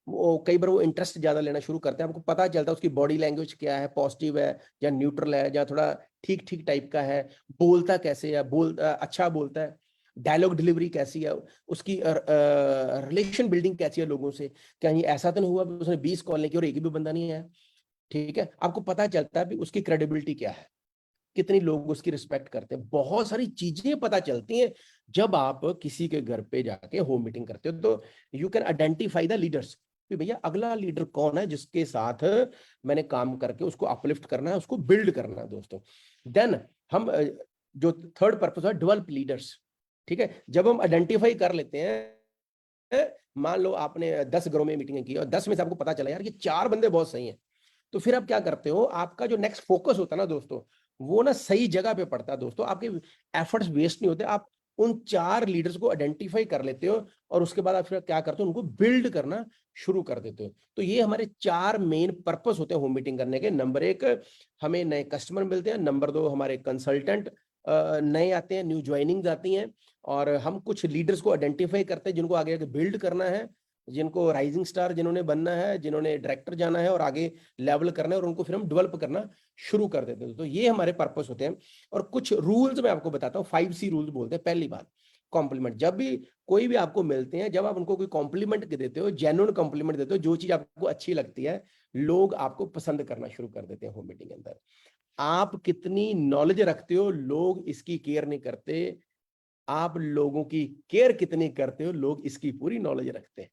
वो कई बार वो इंटरेस्ट ज्यादा लेना शुरू करते हैं, आपको पता चलता है उसकी बॉडी लैंग्वेज क्या है, पॉजिटिव है या न्यूट्रल है या थोड़ा ठीक ठीक टाइप का है, बोलता कैसे है, अच्छा बोलता है, डायलॉग डिलीवरी कैसी है, उसकी रिलेशन बिल्डिंग कैसी है लोगों से, कहीं ऐसा तो नहीं हुआ उसने 20 कॉल नहीं की और एक भी बंदा नहीं है। ठीक है, आपको पता चलता है भी उसकी क्रेडिबिलिटी क्या है, कितनी लोग उसकी रिस्पेक्ट करते हैं, बहुत सारी चीजें पता चलती हैं जब आप किसी के घर पे जाके होम मीटिंग करते हो। तो you can identify the leaders कि भैया अगला लीडर कौन है जिसके साथ मैंने काम करके उसको अपलिफ्ट करना है, उसको बिल्ड करना है दोस्तों। देन हम जो थर्ड पर्पस है, डेवलप लीडर्स। ठीक है, जब हम आइडेंटिफाई कर लेते हैं, मान लो आपने 10 घरों में मीटिंग की और 10 में से आपको पता चला यार कि 4 बंदे बहुत सही हैं, तो फिर आप क्या करते हो, आपका जो नेक्स्ट फोकस होता है ना दोस्तों, वो ना सही जगह पे पड़ता है दोस्तों, आपके एफर्ट्स वेस्ट नहीं होते, आप उन 4 लीडर्स को आइडेंटिफाई कर लेते हो और उसके बाद आप फिर क्या करते हो, उनको बिल्ड करना शुरू कर देते हो। तो ये हमारे 4 मेन पर्पस होते हैं होम मीटिंग करने के। नंबर 1, हमें नए कस्टमर मिलते हैं। नंबर 2, हमारे कंसल्टेंट नए आते हैं, न्यू ज्वाइनिंग आती हैं, और हम कुछ लीडर्स को आइडेंटिफाई करते हैं जिनको आगे आगे बिल्ड करना है, जिनको राइजिंग स्टार जिन्होंने बनना है, जिन्होंने डायरेक्टर जाना है और आगे लेवल करना है, और उनको फिर हम डेवलप करना शुरू कर देते हैं। तो ये हमारे पर्पस होते हैं। और कुछ रूल्स मैं आपको बताता हूँ, 5C रूल्स बोलते हैं। पहली बात, कॉम्प्लीमेंट। जब भी कोई भी आपको मिलते हैं, जब आप उनको कोई कॉम्प्लीमेंट देते हो, जेन्युइन कॉम्प्लीमेंट देते हो, जो चीज आपको अच्छी लगती है, लोग आपको पसंद करना शुरू कर देते हैं होम मीटिंग के अंदर। आप कितनी नॉलेज रखते हो, लोग इसकी केयर नहीं करते। आप लोगों की केयर कितनी करते हो, लोग इसकी पूरी नॉलेज रखते हैं।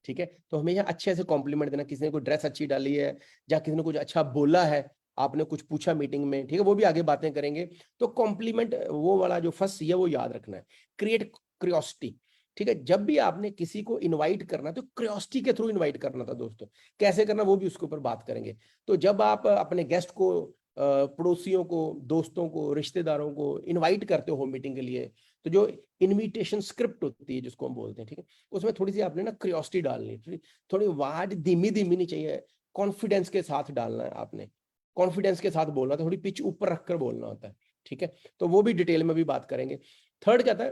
ठीक है, तो हमेशा अच्छे से कॉम्प्लीमेंट देना। किसी ने कोई ड्रेस अच्छी डाली है या किसी ने कुछ अच्छा बोला है, आपने कुछ पूछा मीटिंग में, ठीक है, वो भी आगे बातें करेंगे, तो कॉम्प्लीमेंट वो वाला जो फर्स्ट सी है वो याद रखना है। Create curiosity. ठीक है, जब भी आपने किसी को इनवाइट करना तो क्यूरियोसिटी के थ्रू इनवाइट करना था दोस्तों। कैसे करना वो भी उसके ऊपर बात करेंगे। तो जब आप अपने गेस्ट को, पड़ोसियों को, दोस्तों को, रिश्तेदारों को इनवाइट करते हो होम मीटिंग के लिए, तो जो इनविटेशन स्क्रिप्ट होती है जिसको हम बोलते हैं, ठीक है, उसमें थोड़ी सी आपने ना क्यूरियोसिटी डालनी है, थोड़ी आवाज धीमी धीमी नहीं चाहिए, कॉन्फिडेंस के साथ डालना है आपने, कॉन्फिडेंस के साथ बोलना, थोड़ी पिच ऊपर रखकर बोलना होता है। ठीक है, तो वो भी डिटेल में भी बात करेंगे। थर्ड क्या था,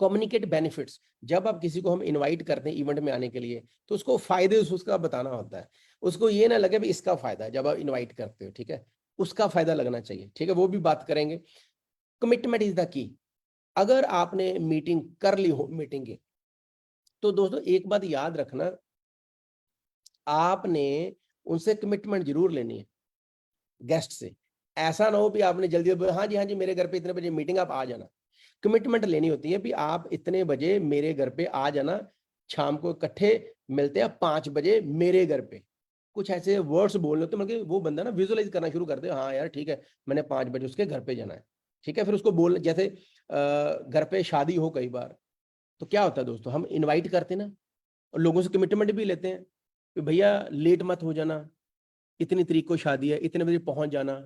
कम्युनिकेट बेनिफिट्स। जब आप किसी को हम इनवाइट करते हैं इवेंट में आने के लिए, तो उसको फायदे उसका बताना होता है, उसको ये ना लगे भी इसका फायदा है। जब आप इनवाइट करते हो, ठीक है, उसका फायदा लगना चाहिए। ठीक है, वो भी बात करेंगे। Commitment is the key. अगर आपने मीटिंग कर ली हो मीटिंग की, तो दोस्तों एक बात याद रखना, आपने उनसे कमिटमेंट जरूर लेनी है, गेस्ट से। ऐसा ना हो कि आपने जल्दी हाँ जी मेरे घर पे इतने बजे मीटिंग, आप आ जाना। कमिटमेंट लेनी होती है भी आप इतने बजे मेरे घर पे आ जाना, शाम को इकट्ठे मिलते हैं 5 बजे मेरे घर पे। कुछ ऐसे वर्ड्स बोलने तो मतलब वो बंदा ना विजुअलाइज करना शुरू कर दे, हाँ यार ठीक है, मैंने 5 बजे उसके घर पे जाना है। ठीक है, फिर उसको बोल, जैसे घर पे शादी हो कई बार, तो क्या होता है दोस्तों, हम इनवाइट करते हैं ना, और लोगों से कमिटमेंट भी लेते हैं कि भैया लेट मत हो जाना, इतनी तारीख को शादी है, इतने बजे पहुंच जाना,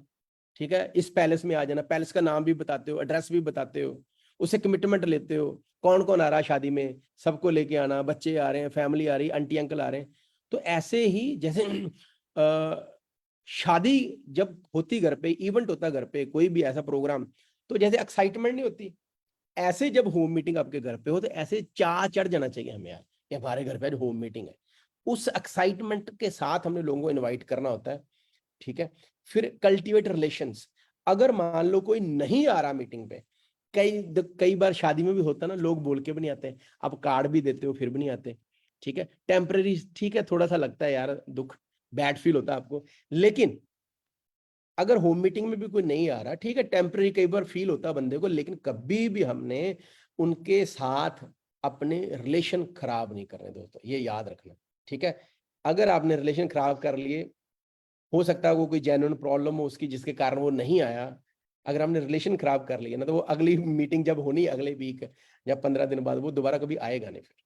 ठीक है, इस पैलेस में आ जाना। पैलेस का नाम भी बताते हो, एड्रेस भी बताते हो, उससे कमिटमेंट लेते हो, कौन कौन आ रहा है शादी में, सबको लेके आना, बच्चे आ रहे हैं, फैमिली आ रही, आंटी अंकल आ रहे हैं। तो ऐसे ही जैसे शादी जब होती घर पे, इवेंट होता घर पे, कोई भी ऐसा प्रोग्राम, तो जैसे एक्साइटमेंट नहीं होती, ऐसे जब होम मीटिंग आपके घर पे हो, तो ऐसे चाह चढ़ जाना चाहिए हमें यार कि हमारे घर पे आज होम मीटिंग है। उस एक्साइटमेंट के साथ हमने लोगों को इनवाइट करना होता है। ठीक है, फिर कल्टीवेट रिलेशंस। अगर मान लो कोई नहीं आ रहा मीटिंग पे, कई बार शादी में भी होता है ना, लोग बोल के भी नहीं आते, आप कार्ड भी देते हो फिर भी नहीं आते। ठीक है, टेम्पररी, ठीक है, थोड़ा सा लगता है यार, दुख, बैड फील होता है आपको, लेकिन अगर होम मीटिंग में भी कोई नहीं आ रहा, ठीक है, टेम्पररी कई बार फील होता है बंदे को, लेकिन कभी भी हमने उनके साथ अपने रिलेशन खराब नहीं करने दोस्तों, ये याद रखना। ठीक है, अगर आपने रिलेशन खराब कर लिए, हो सकता है वो कोई जेन्युइन प्रॉब्लम हो उसकी जिसके कारण वो नहीं आया, अगर हमने रिलेशन खराब कर लिया ना, तो वो अगली मीटिंग जब होनी अगले वीक या 15 दिन बाद, वो दोबारा कभी आएगा नहीं फिर।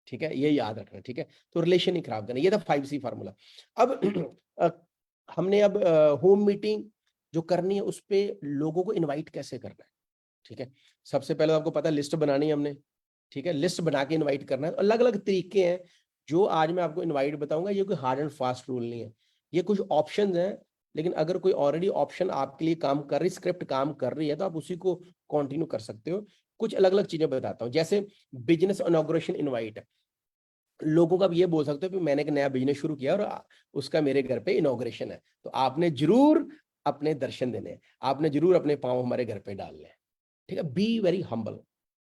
ठीक है, ये याद रखना। ठीक है, तो रिलेशन ही खराब करना, ये था 5C फार्मूला। अब अ, हमने अब होम मीटिंग जो करनी है उस पे लोगों को इनवाइट कैसे करना है। ठीक है, सबसे पहले तो आपको पता है लिस्ट बनानी है हमने। ठीक है, लिस्ट बना के इनवाइट करना है। अलग अलग तरीके हैं जो आज मैं आपको इनवाइट बताऊंगा, ये कोई हार्ड एंड फास्ट रूल नहीं है, ये कुछ ऑप्शंस हैं। लेकिन अगर कोई ऑलरेडी ऑप्शन आपके लिए काम कर रही, स्क्रिप्ट काम कर रही है, तो आप उसी को कंटिन्यू कर सकते हो। कुछ अलग अलग चीजें बताता हूँ, जैसे बिजनेस इनॉग्रेशन इनवाइट। लोगों का भी ये बोल सकते हो कि मैंने एक नया बिजनेस शुरू किया और उसका मेरे घर पे इनॉग्रेशन है, तो आपने जरूर अपने दर्शन देने हैं, आपने जरूर अपने पांव हमारे घर पे डालने हैं। ठीक है, बी वेरी हम्बल।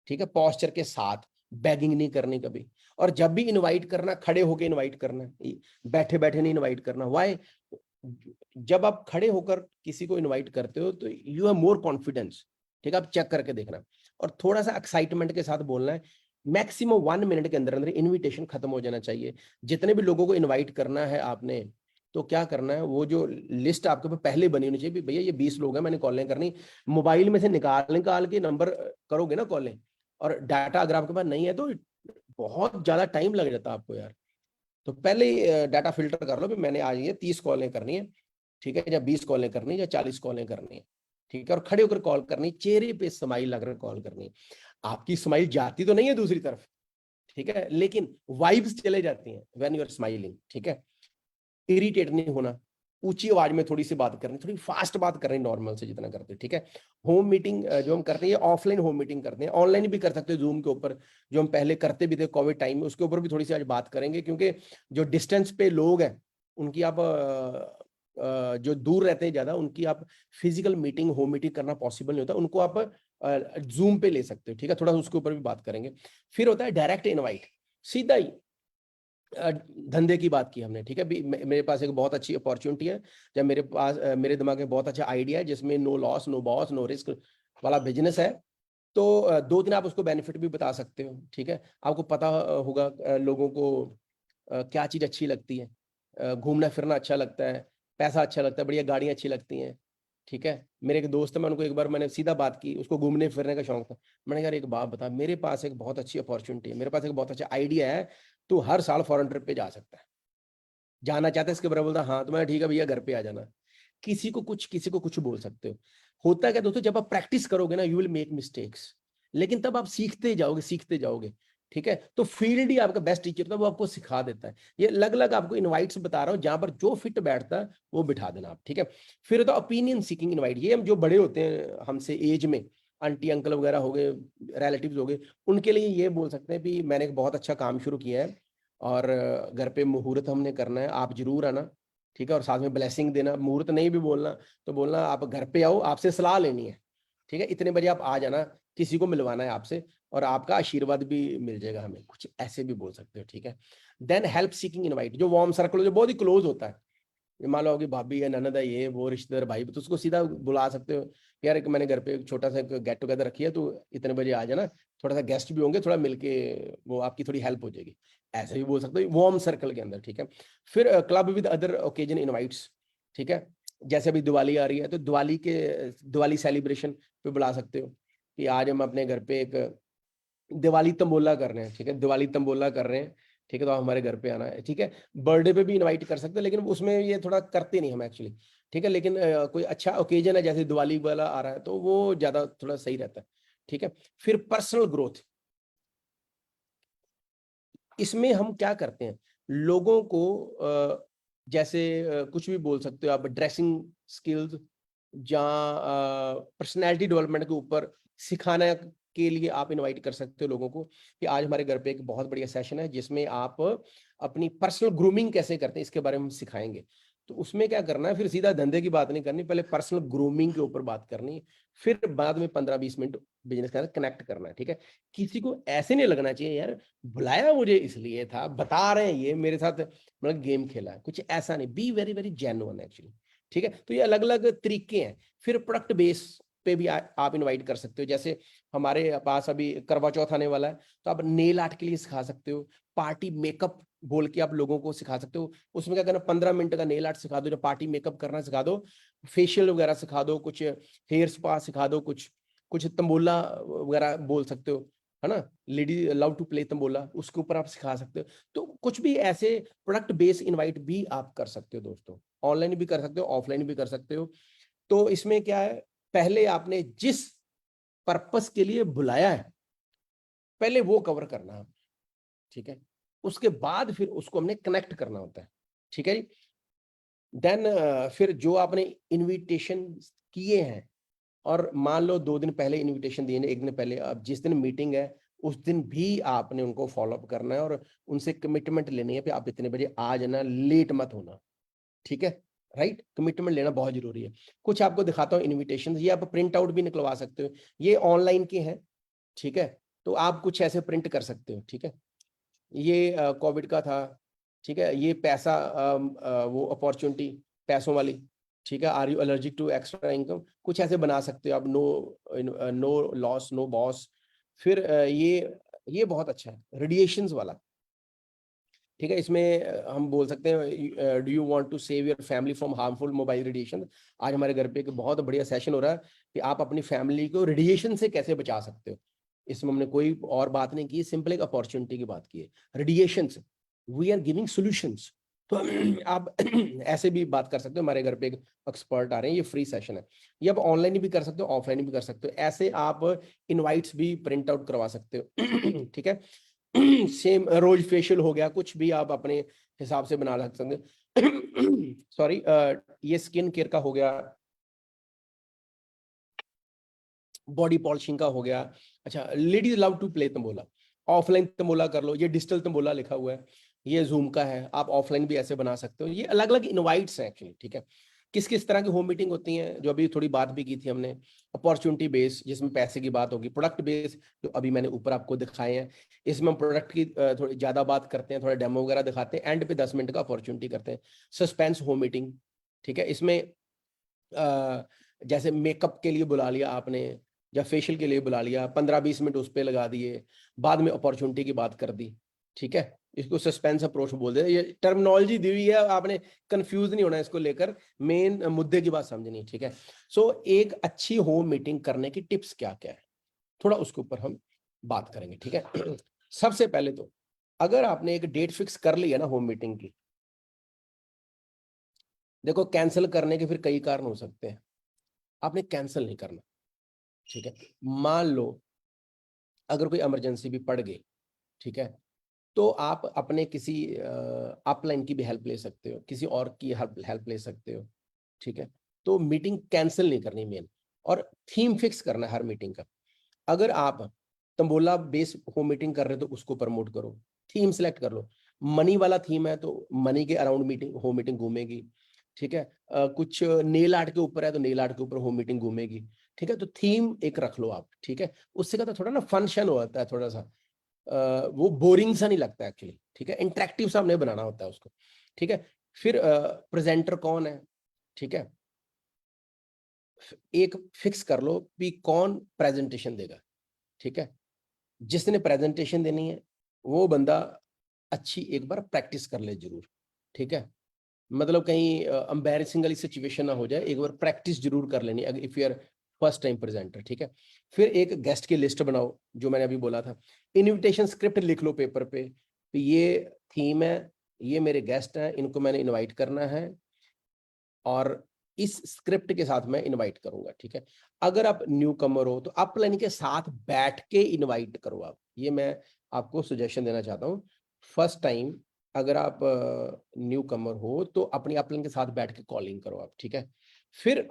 ठीक है, पॉस्चर के साथ, बैगिंग नहीं करनी कभी। और जब भी इनवाइट करना, खड़े होके इनवाइट करना है, बैठे बैठे नहीं इनवाइट करना। वाई? जब आप खड़े होकर किसी को इनवाइट करते हो तो यू हैव मोर कॉन्फिडेंस, ठीक है, आप चेक करके देखना और थोड़ा सा एक्साइटमेंट के साथ बोलना है। मैक्सिमम 1 मिनट के अंदर अंदर इनविटेशन खत्म हो जाना चाहिए। जितने भी लोगों को इनवाइट करना है आपने, तो क्या करना है, वो जो लिस्ट आपके पास पहले बनी होनी चाहिए, भैया ये 20 लोग हैं, मैंने कॉलें करनी, मोबाइल में से निकाल निकाल के नंबर करोगे ना कॉलें, और डाटा अगर आपके पास नहीं है तो बहुत ज्यादा टाइम लग जाता है आपको यार। तो पहले ही डाटा फिल्टर कर लो भी मैंने आज ये 30 कॉलें करनी है, ठीक है, या 20 कॉलें करनी है, या 40 कॉलें करनी है, ठीक है, और खड़े होकर कॉल करनी, चेहरे पे स्माइल लगाकर कॉल करनी है। आपकी स्माइल जाती तो नहीं है दूसरी तरफ, ठीक है, लेकिन वाइब्स चले जाती हैं व्हेन यू आर स्माइलिंग, ठीक है। इरिटेट नहीं होना, ऊंची आवाज में थोड़ी सी बात करनी, थोड़ी फास्ट बात करनी नॉर्मल से जितना करते हैं, ठीक है। होम मीटिंग जो हम करते हैं, ऑफलाइन होम मीटिंग करते हैं, ऑनलाइन भी कर सकते हैं जूम के ऊपर, जो हम पहले करते भी थे कोविड टाइम में, उसके ऊपर भी थोड़ी सी आज बात करेंगे, क्योंकि जो डिस्टेंस पे लोग हैं उनकी आप जो दूर रहते हैं ज्यादा, उनकी आप फिजिकल मीटिंग होम मीटिंग करना पॉसिबल नहीं होता, उनको आप जूम पे ले सकते हो, ठीक है, थोड़ा उसके ऊपर भी बात करेंगे। फिर होता है डायरेक्ट इनवाइट, सीधा ही धंधे की बात की हमने, ठीक है। मेरे पास एक बहुत अच्छी अपॉर्चुनिटी है, जब मेरे पास मेरे दिमाग में बहुत अच्छा आइडिया है जिसमें no loss no boss no risk वाला बिजनेस है, तो 2 दिन आप उसको बेनिफिट भी बता सकते हो, ठीक है। आपको पता होगा लोगों को क्या चीज अच्छी लगती है, घूमना फिरना अच्छा लगता है, पैसा अच्छा लगता है, बढ़िया गाड़ियां अच्छी लगती हैं, ठीक है। मेरे एक दोस्त है, मैं उनको एक बार मैंने सीधा बात की, उसको घूमने फिरने का शौक था। मैंने कहा यार एक बात बता, मेरे पास एक बहुत अच्छी अपॉर्चुनिटी है, मेरे पास एक बहुत अच्छा आइडिया है, तू हर साल फॉरेन ट्रिप पे जा सकता है, जाना चाहता है? इसके बराबर बोलता हाँ, तो मैं ठीक है भैया घर पे आ जाना। किसी को कुछ बोल सकते हो। होता क्या दोस्तों, जब आप प्रैक्टिस करोगे ना, यू विल मेक मिस्टेक्स, लेकिन तब आप सीखते जाओगे, ठीक है। तो फील्ड ही आपका बेस्ट टीचर होता है, वो आपको सिखा देता है। ये अलग अलग आपको इनवाइट्स बता रहा हूँ, जहां पर जो फिट बैठता है वो बिठा देना आप, ठीक है। फिर होता है ओपिनियन सीकिंग इनवाइट, ये हम जो बड़े होते हैं हमसे एज में, आंटी अंकल वगैरह हो गए, रिलेटिव्स हो गए, उनके लिए ये बोल सकते हैं कि मैंने एक बहुत अच्छा काम शुरू किया है और घर पे मुहूर्त हमने करना है, आप जरूर आना, ठीक है, और साथ में ब्लेसिंग देना। मुहूर्त नहीं भी बोलना तो बोलना आप घर पे आओ, आपसे सलाह लेनी है, ठीक है, इतने बजे आप आ जाना, किसी को मिलवाना है आपसे, और आपका आशीर्वाद भी मिल जाएगा हमें, कुछ ऐसे भी बोल सकते हो, ठीक है। देन हेल्प सीकिंग इनवाइट, जो वार्म सर्कल जो बहुत ही क्लोज होता है, मान लो कि भाभी है, ननद है, ये वो रिश्तेदार भाई, तो उसको सीधा बुला सकते हो, यार एक मैंने घर पे एक छोटा सा गेट टुगेदर रखी है, तो इतने बजे आ जाना, थोड़ा सा गेस्ट भी होंगे, थोड़ा मिलके वो आपकी थोड़ी हेल्प हो जाएगी, ऐसे भी बोल सकते हो वार्म सर्कल के अंदर, ठीक है। फिर club with other occasion invites, ठीक है, जैसे अभी दिवाली आ रही है तो दिवाली सेलिब्रेशन पे बुला सकते हो कि आज हम अपने घर पे एक दिवाली तंबोला कर रहे हैं, ठीक है, दिवाली तंबोला कर रहे हैं, ठीक है, तो आप हमारे घर पे आना है, ठीक है। बर्थडे पे भी इनवाइट कर सकते हैं, लेकिन उसमें ये थोड़ा करते नहीं हम एक्चुअली, ठीक है, लेकिन कोई अच्छा ओकेजन है जैसे दिवाली वाला आ रहा है तो वो ज्यादा थोड़ा सही रहता है, ठीक है। फिर पर्सनल ग्रोथ, इसमें हम क्या करते हैं, लोगों को जैसे कुछ भी बोल सकते हो आप, ड्रेसिंग स्किल्स या पर्सनैलिटी डेवलपमेंट के ऊपर सिखाने के लिए आप इनवाइट कर सकते हो लोगों को कि आज हमारे घर पे एक बहुत बढ़िया सेशन है जिसमें आप अपनी पर्सनल ग्रूमिंग कैसे करते हैं इसके बारे में हम सिखाएंगे। तो उसमें क्या करना है, फिर सीधा धंधे की बात नहीं करनी, पहले पर्सनल ग्रूमिंग के ऊपर बात करनी, फिर बाद में 15-20 मिनट बिजनेस के साथ कनेक्ट करना है, ठीक है। किसी को ऐसे नहीं लगना चाहिए यार बुलाया मुझे इसलिए था, बता रहे हैं ये मेरे साथ मतलब गेम खेला है, कुछ ऐसा नहीं, be very very genuine actually, ठीक है। तो ये अलग अलग तरीके हैं। फिर प्रोडक्ट बेस पे भी आप इनवाइट कर सकते हो, जैसे हमारे पास अभी करवा चौथ आने वाला है, तो आप नेल आर्ट के लिए सिखा सकते हो, पार्टी मेकअप बोल के आप लोगों को सिखा सकते हो। उसमें क्या करना, 15 मिनट का नेल आर्ट सिखा दो, जो पार्टी मेकअप करना सिखा दो, फेशियल वगैरह सिखा दो, कुछ हेयर स्पा सिखा दो, कुछ कुछ तंबोला वगैरह बोल सकते हो, है ना, lady love to play tambola, उसके ऊपर आप सिखा सकते हो। तो कुछ भी ऐसे प्रोडक्ट बेस्ड इनवाइट भी आप कर सकते हो दोस्तों, ऑनलाइन भी कर सकते हो, ऑफलाइन भी कर सकते हो। तो इसमें क्या है, पहले आपने जिस पर्पस के लिए बुलाया है पहले वो कवर करना है, ठीक है, उसके बाद फिर उसको हमने कनेक्ट करना होता है, ठीक है जी। देन फिर जो आपने इनविटेशन किए हैं, और मान लो 2 दिन पहले इनविटेशन दिए, एक दिन पहले, अब जिस दिन मीटिंग है उस दिन भी आपने उनको फॉलो अप करना है और उनसे कमिटमेंट लेनी है कि आप इतने बजे आ जाना, लेट मत होना, ठीक है, राइट। कमिटमेंट लेना बहुत जरूरी है। कुछ आपको दिखाता हूँ इनविटेशन, ये आप प्रिंट आउट भी निकलवा सकते हो, ये ऑनलाइन के हैं, ठीक है, तो आप कुछ ऐसे प्रिंट कर सकते हो, ठीक है। ये कोविड का था, ठीक है, ये पैसा वो अपॉर्चुनिटी पैसों वाली, ठीक है, are you allergic to extra income, कुछ ऐसे बना सकते हो आप, नो लॉस नो बॉस। फिर ये बहुत अच्छा है, रेडिएशंस वाला, ठीक है, इसमें हम बोल सकते हैं do you want to save your family from harmful mobile radiation. आज हमारे घर पे एक बहुत बढ़िया सेशन हो रहा है कि आप अपनी फैमिली को रेडिएशन से कैसे बचा सकते हो। इसमें हमने कोई और बात नहीं की, सिंपल एक अपॉर्चुनिटी की बात की है, रेडिएशन से वी आर गिविंग सॉल्यूशंस। तो आप ऐसे भी बात कर सकते हो, हमारे घर पे एक एक्सपर्ट आ रहे हैं, ये फ्री सेशन है, ये आप ऑनलाइन भी कर सकते हो, ऑफलाइन भी कर सकते हो, ऐसे आप इनवाइट्स भी प्रिंट आउट करवा सकते हो। ठीक है, सेम रोज फेशियल हो गया, कुछ भी आप अपने हिसाब से बना सकते हैं। सॉरी, ये स्किन केयर का हो गया, बॉडी पॉलिशिंग का हो गया। अच्छा, ladies love to play tambola, offline tambola कर लो, ये डिजिटल तंबोला लिखा हुआ है, ये जूम का है, आप ऑफलाइन भी ऐसे बना सकते हो। ये अलग अलग इनवाइट्स हैं एक्चुअली, ठीक है। किस किस तरह की होम मीटिंग होती हैं, जो अभी थोड़ी बात भी की थी हमने, अपॉर्चुनिटी बेस जिसमें पैसे की बात होगी, प्रोडक्ट बेस जो अभी मैंने ऊपर आपको दिखाए हैं, इसमें हम प्रोडक्ट की थोड़ी ज्यादा बात करते हैं, थोड़ा डेमो वगैरह दिखाते हैं, एंड पे 10 मिनट का अपॉर्चुनिटी करते हैं। सस्पेंस होम मीटिंग, ठीक है, इसमें जैसे मेकअप के लिए बुला लिया आपने या फेशियल के लिए बुला लिया, 15-20 मिनट उस पर लगा दिए, बाद में अपॉर्चुनिटी की बात कर दी, ठीक है, इसको सस्पेंस अप्रोच बोलते हैं। ये टर्मिनोलॉजी दी हुई है, आपने कंफ्यूज नहीं होना इसको लेकर, मेन मुद्दे की बात समझनी, ठीक है। सो एक अच्छी होम मीटिंग करने की टिप्स क्या क्या है, थोड़ा उसके ऊपर हम बात करेंगे, ठीक है। सबसे पहले तो अगर आपने एक डेट फिक्स कर ली है ना होम मीटिंग की, देखो कैंसिल करने के फिर कई कारण हो सकते हैं, आपने कैंसिल नहीं करना, ठीक है। मान लो अगर कोई इमरजेंसी भी पड़ गई, ठीक है, तो आप अपने किसी अपलाइन की भी हेल्प ले सकते हो, किसी और की हेल्प ले सकते हो, ठीक है। तो मीटिंग कैंसिल नहीं करनी मेन, और थीम फिक्स करना है हर मीटिंग का। अगर आप तंबोला बेस होम मीटिंग कर रहे हो तो उसको प्रमोट करो, थीम सेलेक्ट कर लो। मनी वाला थीम है तो मनी के अराउंड मीटिंग होम मीटिंग घूमेगी, ठीक है। कुछ नेल आर्ट के ऊपर है तो नेल आर्ट के ऊपर होम मीटिंग घूमेगी, ठीक है। तो थीम एक रख लो आप, ठीक है, उससे क्या थोड़ा ना फंक्शन होता है, थोड़ा सा वो बोरिंग सा नहीं लगता एक्चुअली, ठीक है, इंटरेक्टिव सा हमने बनाना होता है उसको, ठीक है। फिर प्रेजेंटर कौन है, ठीक है, एक फिक्स कर लो कि कौन प्रेजेंटेशन देगा, ठीक है। जिसने प्रेजेंटेशन देनी है वो बंदा अच्छी एक बार प्रैक्टिस कर ले जरूर, ठीक है, मतलब कहीं एम्बैरेसिंग वाली सिचुएशन ना हो जाए, एक बार प्रैक्टिस जरूर कर लेनी अगर if you are first time presenter, ठीक है। फिर एक गेस्ट की लिस्ट बनाओ, जो मैंने अभी बोला था, इनविटेशन स्क्रिप्ट लिख लो पेपर पे, तो ये थीम है, ये मेरे गेस्ट हैं, इनको मैंने इनवाइट करना है, और इस स्क्रिप्ट के साथ मैं इनवाइट करूंगा, ठीक है। अगर आप न्यू कमर हो तो अपलाइन के साथ बैठ के इनवाइट करो आप, ये मैं आपको सजेशन देना चाहता हूँ। फर्स्ट टाइम अगर आप न्यू कमर हो तो अपनी अपलाइन के साथ बैठ के कॉलिंग करो आप, ठीक है। फिर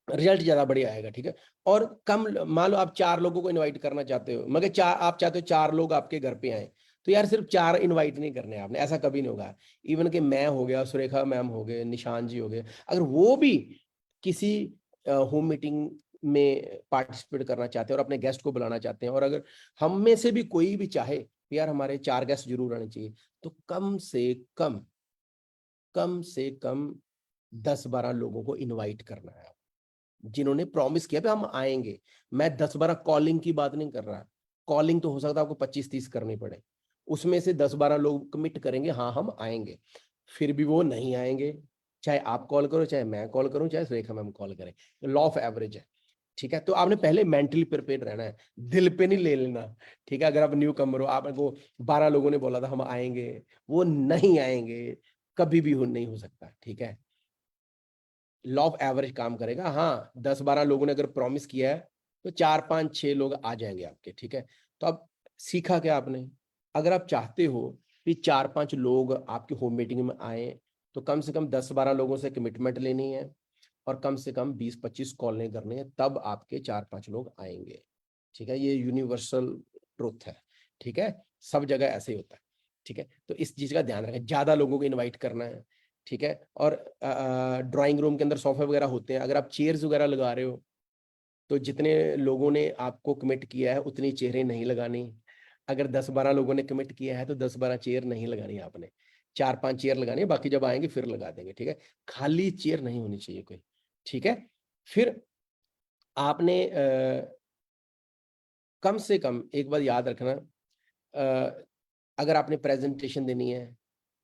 रिजल्ट ज्यादा बढ़िया आएगा, ठीक है। और कम, मान लो आप 4 लोगों को इनवाइट करना चाहते हो, मगर आप चाहते हो 4 लोग आपके घर पे आए, तो यार सिर्फ 4 इनवाइट नहीं करने आपने, ऐसा कभी नहीं होगा। इवन कि मैं हो गया, सुरेखा मैम हो गए, निशान जी हो गए, अगर वो भी किसी होम मीटिंग में पार्टिसिपेट करना चाहते हैं और अपने गेस्ट को बुलाना चाहते हैं, और अगर हम में से भी कोई भी चाहे यार हमारे 4 गेस्ट जरूर आने चाहिए, तो कम से कम 10-12 लोगों को इनवाइट करना है, जिन्होंने प्रॉमिस किया भी हम आएंगे। मैं 10-12 कॉलिंग की बात नहीं कर रहा, कॉलिंग तो हो सकता है आपको 25-30 करनी पड़े, उसमें से 10-12 लोग कमिट करेंगे हाँ हम आएंगे, फिर भी वो नहीं आएंगे, चाहे आप कॉल करो, चाहे मैं कॉल करूं, चाहे सुरेखा मैम कॉल करें, लॉ ऑफ एवरेज है, ठीक है। तो आपने पहले मेंटली प्रिपेयर रहना है, दिल पे नहीं ले लेना, ठीक है। अगर आप न्यू कमर हो, आपको 12 लोगों ने बोला था हम आएंगे, वो नहीं आएंगे, कभी भी नहीं हो सकता, ठीक है। लॉ ऑफ एवरेज काम करेगा, हाँ 10-12 लोगों ने अगर प्रॉमिस किया है तो 4-5-6 लोग आ जाएंगे आपके, ठीक है। तो अब सीखा क्या आपने, अगर आप चाहते हो कि 4-5 लोग आपकी होम मीटिंग में आए, तो कम से कम 10-12 लोगों से कमिटमेंट लेनी है, और कम से कम 20-25 कॉल नहीं करने हैं, तब आपके 4-5 लोग आएंगे, ठीक है। ये यूनिवर्सल ट्रुथ है, ठीक है, सब जगह ऐसे ही होता है, ठीक है। तो इस चीज का ध्यान रखें, ज्यादा लोगों को इन्वाइट करना है, ठीक है। और ड्राइंग रूम के अंदर सोफे वगैरह होते हैं, अगर आप चेयर्स वगैरह लगा रहे हो तो जितने लोगों ने आपको कमिट किया है उतनी चेयरें नहीं लगानी, अगर 10-12 लोगों ने कमिट किया है तो 10-12 चेयर नहीं लगानी आपने, 4-5 चेयर लगानी है, बाकी जब आएंगे फिर लगा देंगे, ठीक है। खाली चेयर नहीं होनी चाहिए कोई, ठीक है। फिर आपने कम से कम एक बात याद रखना, अगर आपने प्रेजेंटेशन देनी है,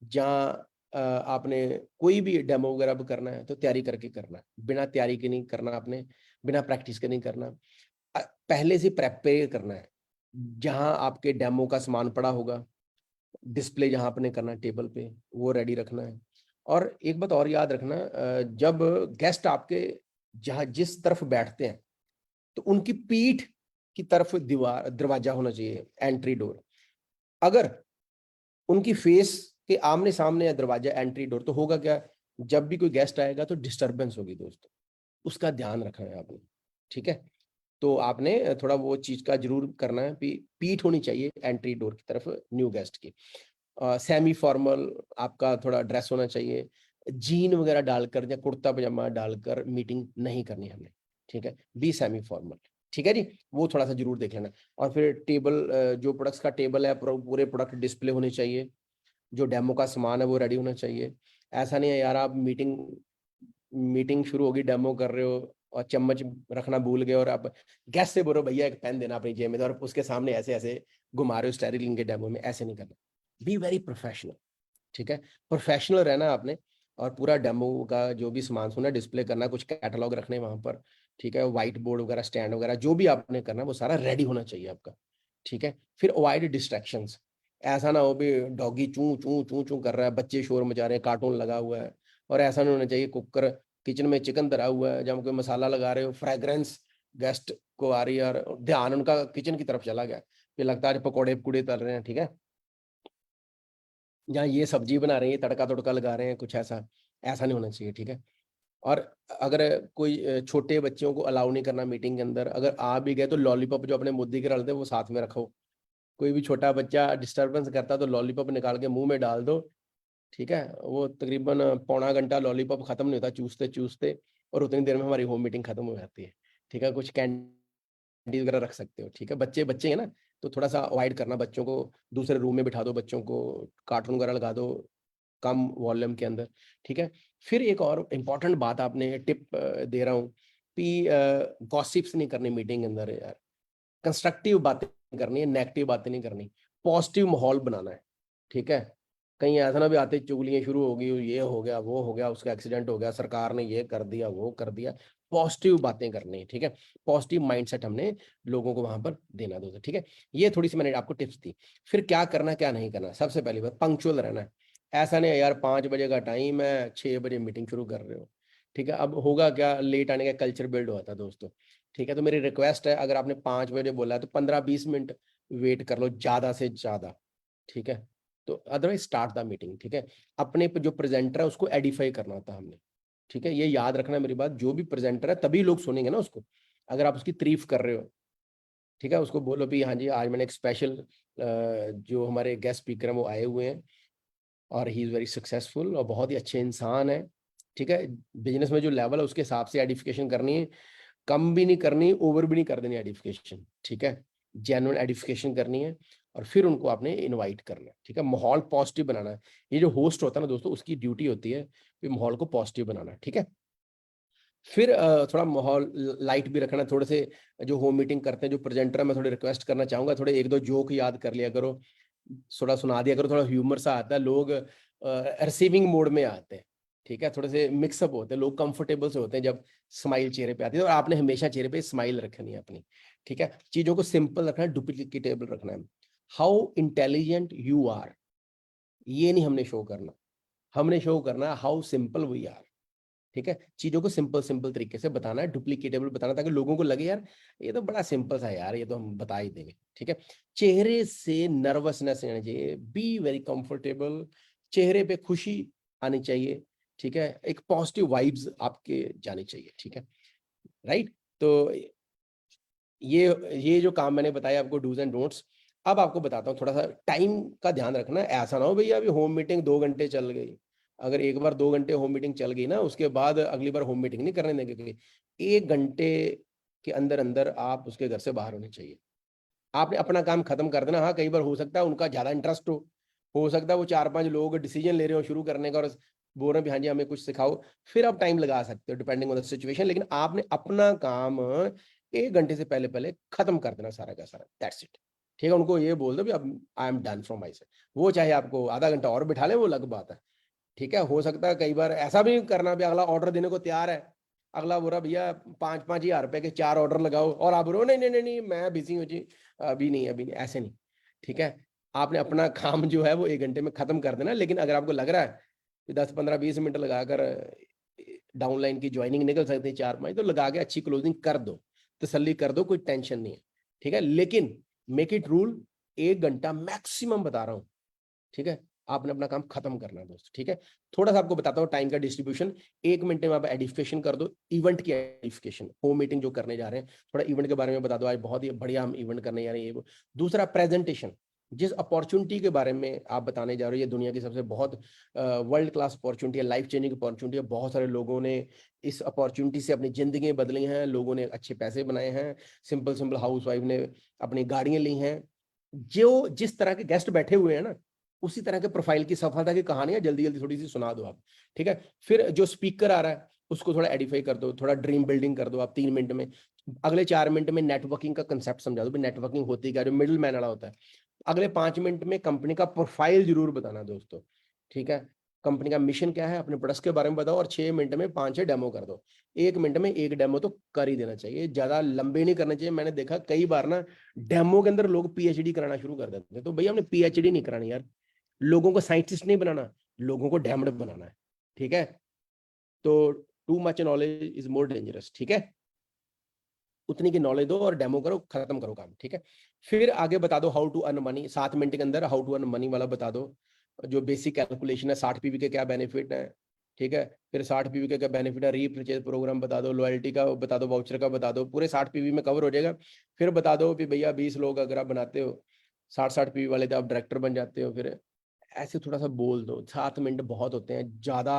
जहाँ आपने कोई भी डेमो वगैरह करना है, तो तैयारी करके करना है, बिना तैयारी के नहीं करना आपने, बिना प्रैक्टिस के नहीं करना। पहले से प्रेपेयर करना है, जहाँ आपके डेमो का सामान पड़ा होगा, डिस्प्ले जहाँ आपने करना है टेबल पे, वो रेडी रखना है। और एक बात और याद रखना, जब गेस्ट आपके जहाँ जिस तरफ बैठते हैं, तो उनकी पीठ की तरफ दरवाजा होना चाहिए, एंट्री डोर। अगर उनकी फेस के आमने सामने है दरवाजा, एंट्री डोर, तो होगा क्या, जब भी कोई गेस्ट आएगा तो डिस्टरबेंस होगी दोस्तों, उसका ध्यान रखना है आपने, ठीक है। तो आपने थोड़ा वो चीज का जरूर करना है, पीठ होनी चाहिए एंट्री डोर की तरफ न्यू गेस्ट की। सेमी फॉर्मल आपका थोड़ा ड्रेस होना चाहिए, जीन वगैरह डालकर या कुर्ता पजामा डालकर मीटिंग नहीं करनी हमने, ठीक है। बी सेमी फॉर्मल, ठीक है जी, वो थोड़ा सा जरूर देख लेना। और फिर टेबल, जो प्रोडक्ट्स का टेबल है, पूरे प्रोडक्ट डिस्प्ले होने चाहिए, जो डेमो का सामान है वो रेडी होना चाहिए। ऐसा नहीं है यार, आप मीटिंग शुरू होगी, डेमो कर रहे हो और चम्मच रखना भूल गए, और आप गेस्ट से बोलो भैया एक पेन देना अपनी जेब में, और उसके सामने ऐसे ऐसे घुमा रहे हो स्टेरिलिंग के डेमो में, ऐसे नहीं करना। बी वेरी प्रोफेशनल, ठीक है, प्रोफेशनल रहना आपने। और पूरा डेमो का जो भी सामान सुना डिस्प्ले करना, कुछ कैटलॉग रखने वहां पर, ठीक है, व्हाइट बोर्ड वगैरह, स्टैंड वगैरह, जो भी आपने करना वो सारा रेडी होना चाहिए आपका, ठीक है। फिर अवॉइड डिस्ट्रैक्शंस, ऐसा ना हो भी डॉगी चू चू चू चू कर रहा है, बच्चे शोर मचा रहे हैं, कार्टून लगा हुआ है, और ऐसा नहीं होना चाहिए कुकर किचन में चिकन धरा हुआ है, जब कोई मसाला लगा रहे हो, फ्रेग्रेंस गेस्ट को आ रही है और ध्यान उनका किचन की तरफ चला गया, फिर लगता है पकौड़े पकौड़े तल रहे हैं, ठीक है, या ये सब्जी बना रहे हैं, तड़का तड़का लगा रहे हैं, कुछ ऐसा ऐसा नहीं होना चाहिए, ठीक है। और अगर कोई छोटे बच्चों को अलाउ नहीं करना मीटिंग के अंदर, अगर आ भी गए तो लॉलीपॉप जो अपने मुद्दे के डालते हैं वो साथ में रखो। कोई भी छोटा बच्चा डिस्टरबेंस करता तो लॉलीपॉप निकाल के मुंह में डाल दो, ठीक है। वो तकरीबन पौना घंटा लॉलीपॉप खत्म नहीं होता चूसते चूसते, और उतनी देर में हमारी होम मीटिंग खत्म हो जाती है, ठीक है। कुछ कैंडी वगैरह रख सकते हो, ठीक है, बच्चे बच्चे हैं ना, तो थोड़ा सा अवॉइड करना बच्चों को, दूसरे रूम में बिठा दो बच्चों को, कार्टून वगैरह लगा दो कम वॉल्यूम के अंदर, ठीक है। फिर एक और इम्पॉर्टेंट बात आपने टिप दे रहा हूँ कि गॉसिप्स नहीं करनी मीटिंग के अंदर यार, कंस्ट्रक्टिव बातें करनी है, नेगेटिव बातें नहीं करनी, पॉजिटिव माहौल बनाना है, ठीक है। कहीं ऐसा ना भी आते चुगलियां शुरू हो गई, ये हो गया वो हो गया, उसका एक्सीडेंट हो गया, सरकार ने ये कर दिया वो कर दिया, पॉजिटिव बातें करनी है, ठीक है। पॉजिटिव माइंडसेट हमने लोगों को वहां पर देना दोस्तों, ठीक है। ये थोड़ी सी मैंने आपको टिप्स दी। फिर क्या करना क्या नहीं करना, सबसे पहली बात पंक्चुअल रहना है। ऐसा नहीं है यार 5 बजे का टाइम है, 6 बजे मीटिंग शुरू कर रहे हो, ठीक है। अब होगा क्या, लेट आने का कल्चर बिल्ड होता है दोस्तों, ठीक है। तो मेरी रिक्वेस्ट है, अगर आपने 5 बजे बोला है तो 15-20 मिनट वेट कर लो ज्यादा से ज्यादा, ठीक है। तो अदरवाइज स्टार्ट द मीटिंग, ठीक है। अपने जो प्रेजेंटर है उसको एडिफाई करना होता है हमने, ठीक है। ये याद रखना मेरी बात, जो भी प्रेजेंटर है तभी लोग सुनेंगे ना उसको, अगर आप उसकी तारीफ कर रहे हो, ठीक है। उसको बोलो भी हाँ जी आज मैंने एक स्पेशल, जो हमारे गेस्ट स्पीकर हैं वो आए हुए हैं, और ही इज़ वेरी सक्सेसफुल और बहुत ही अच्छे इंसान है, ठीक है। बिजनेस में जो लेवल है उसके हिसाब से एडिफिकेशन करनी है, कम भी नहीं करनी, ओवर भी नहीं कर देनी एडिफिकेशन, ठीक है। जेन्युइन एडिफिकेशन करनी है, और फिर उनको आपने इनवाइट करना है, ठीक है। माहौल पॉजिटिव बनाना है, ये जो होस्ट होता है ना दोस्तों, उसकी ड्यूटी होती है कि माहौल को पॉजिटिव बनाना, ठीक है। फिर थोड़ा माहौल लाइट भी रखना, थोड़े से जो होम मीटिंग करते हैं जो प्रेजेंटर है, मैं थोड़ी रिक्वेस्ट करना चाहूंगा, थोड़े 1-2 जोक याद कर लिया करो, थोड़ा सुना दिया करो, थोड़ा ह्यूमर सा आता है, लोग रिसीविंग मोड में आते हैं, ठीक है। थोड़े से मिक्सअप होते हैं लोग, कंफर्टेबल से होते हैं जब स्माइल चेहरे पे आती है, और आपने हमेशा चेहरे पे स्माइल रखनी है अपनी, ठीक है। चीजों को सिंपल रखना है, डुप्लीकेटेबल रखना है। हाउ इंटेलिजेंट यू आर, ये नहीं हमने शो करना, हमने शो करना है हाउ सिंपल वी आर, ठीक है। चीजों को सिंपल सिंपल तरीके से बताना है, डुप्लीकेटेबल बताना, ताकि लोगों को लगे यार ये तो बड़ा सिंपल सा है यार, ये तो हम बता ही देंगे, ठीक है। चेहरे से नर्वसनेस आनी चाहिए, बी वेरी कंफर्टेबल, चेहरे पे खुशी आनी चाहिए, ठीक है। एक पॉजिटिव वाइब्स आपके जानी चाहिए, ठीक है, राइट। तो ये जो काम मैंने बताया आपको डूज एंड डोंट्स। अब आपको बताता हूँ, थोड़ा सा टाइम का ध्यान रखना, ऐसा ना हो भैया अभी होम मीटिंग 2 घंटे चल गई, अगर एक बार 2 घंटे होम मीटिंग चल गई ना, उसके बाद अगली बार होम मीटिंग नहीं करने देंगे, क्योंकि 1 घंटे के अंदर अंदर आप उसके घर से बाहर होने चाहिए, आपने अपना काम खत्म कर देना। हाँ कई बार हो सकता है उनका ज्यादा इंटरेस्ट हो, हो सकता है वो 4-5 लोग डिसीजन ले रहे हो शुरू करने का और बोल रहे हैं भी हाँ जी हमें कुछ सिखाओ, फिर आप टाइम लगा सकते हो डिपेंडिंग ऑन द सिचुएशन, लेकिन आपने अपना काम 1 घंटे से पहले पहले खत्म कर देना सारा का सारा, दैट्स इट। ठीक है, उनको ये बोल दो भी अब I am done from my side, वो चाहे आपको आधा घंटा और बिठा ले, वो अलग बात है। ठीक है, हो सकता है कई बार ऐसा भी करना भी अगला ऑर्डर देने को तैयार है, अगला बोल रहा भैया 5-5 हज़ार रुपए के 4 ऑर्डर लगाओ, और आप बोल रहे हो नहीं नहीं नहीं नहीं मैं बिजी हूँ जी, अभी नहीं अभी नहीं, ऐसे नहीं। ठीक है, आपने अपना काम जो है वो 1 घंटे में खत्म कर देना, लेकिन अगर आपको लग रहा है कि 10-15-20 मिनट लगाकर डाउनलाइन की ज्वाइनिंग निकल सकती है 4-5, तो लगा के अच्छी क्लोजिंग कर दो, तसल्ली कर दो, कोई टेंशन नहीं है। ठीक है, लेकिन मेक इट रूल 1 घंटा मैक्सिमम बता रहा हूँ। ठीक है, आपने अपना काम खत्म करना है दोस्त। ठीक है, थोड़ा सा आपको बताता हूँ टाइम का डिस्ट्रीब्यूशन। 1 मिनट में आप एडिफिकेशन कर दो, इवेंट की एडिफिकेशन, होम मीटिंग जो करने जा रहे हैं, थोड़ा इवेंट के बारे में बता दो, आज बहुत ही बढ़िया हम इवेंट करने जा रहे हैं ये वो। दूसरा प्रेजेंटेशन, जिस अपॉर्चुनिटी के बारे में आप बताने जा रहे हो, ये दुनिया की सबसे बहुत वर्ल्ड क्लास अपॉर्चुनिटी है, लाइफ चेंजिंग अपॉर्चुनिटी है, बहुत सारे लोगों ने इस अपॉर्चुनिटी से अपनी जिंदगी बदली हैं, लोगों ने अच्छे पैसे बनाए हैं, सिंपल सिंपल हाउस वाइफ ने अपनी गाड़ियां ली हैं। जो जिस तरह के गेस्ट बैठे हुए हैं ना, उसी तरह के प्रोफाइल की सफलता की कहानियां जल्दी जल्दी थोड़ी सी सुना दो आप। ठीक है, फिर जो स्पीकर आ रहा है उसको थोड़ा एडिफाई कर दो, थोड़ा ड्रीम बिल्डिंग कर दो आप 3 मिनट में। अगले 4 मिनट में नेटवर्किंग का कंसेप्ट समझा दो, नेटवर्किंग होती क्या, जो मिडिल मैन वाला होता है। अगले 5 मिनट में कंपनी का प्रोफाइल जरूर बताना दोस्तों। ठीक है, कंपनी का मिशन क्या है, अपने प्रोडक्ट्स के बारे में बताओ, और 6 मिनट में 5-6 डेमो कर दो। 1 मिनट में 1 डेमो तो कर ही देना चाहिए, ज्यादा लंबे नहीं करने चाहिए। मैंने देखा कई बार ना डेमो के अंदर लोग पीएचडी कराना शुरू कर देते हैं, तो भैया हमने पीएचडी नहीं करानी यार, लोगों को साइंटिस्ट नहीं बनाना, लोगों को डैम्ड बनाना है। ठीक है, तो too much knowledge is more dangerous. ठीक है, उतनी की नॉलेज दो और डेमो करो, खत्म करो काम। ठीक है, फिर आगे बता दो how to earn money, 7 minute के अंदर हाउ टू अर्न मनी वाला बता दो, जो बेसिक कैलकुलेशन है, 60 पीवी के क्या बेनिफिट है। ठीक है, फिर 60 पीवी के क्या बेनिफिट है, रीपरचेज प्रोग्राम बता दो, लॉयल्टी का बता दो, वाउचर का बता दो, पूरे 60 पीवी में कवर हो जाएगा। फिर बता दो कि भैया 20 लोग अगर आप बनाते हो 60-60 पीवी वाले, तो आप डायरेक्टर बन जाते हो। फिर ऐसे थोड़ा सा बोल दो, 7 मिनट बहुत होते हैं, ज्यादा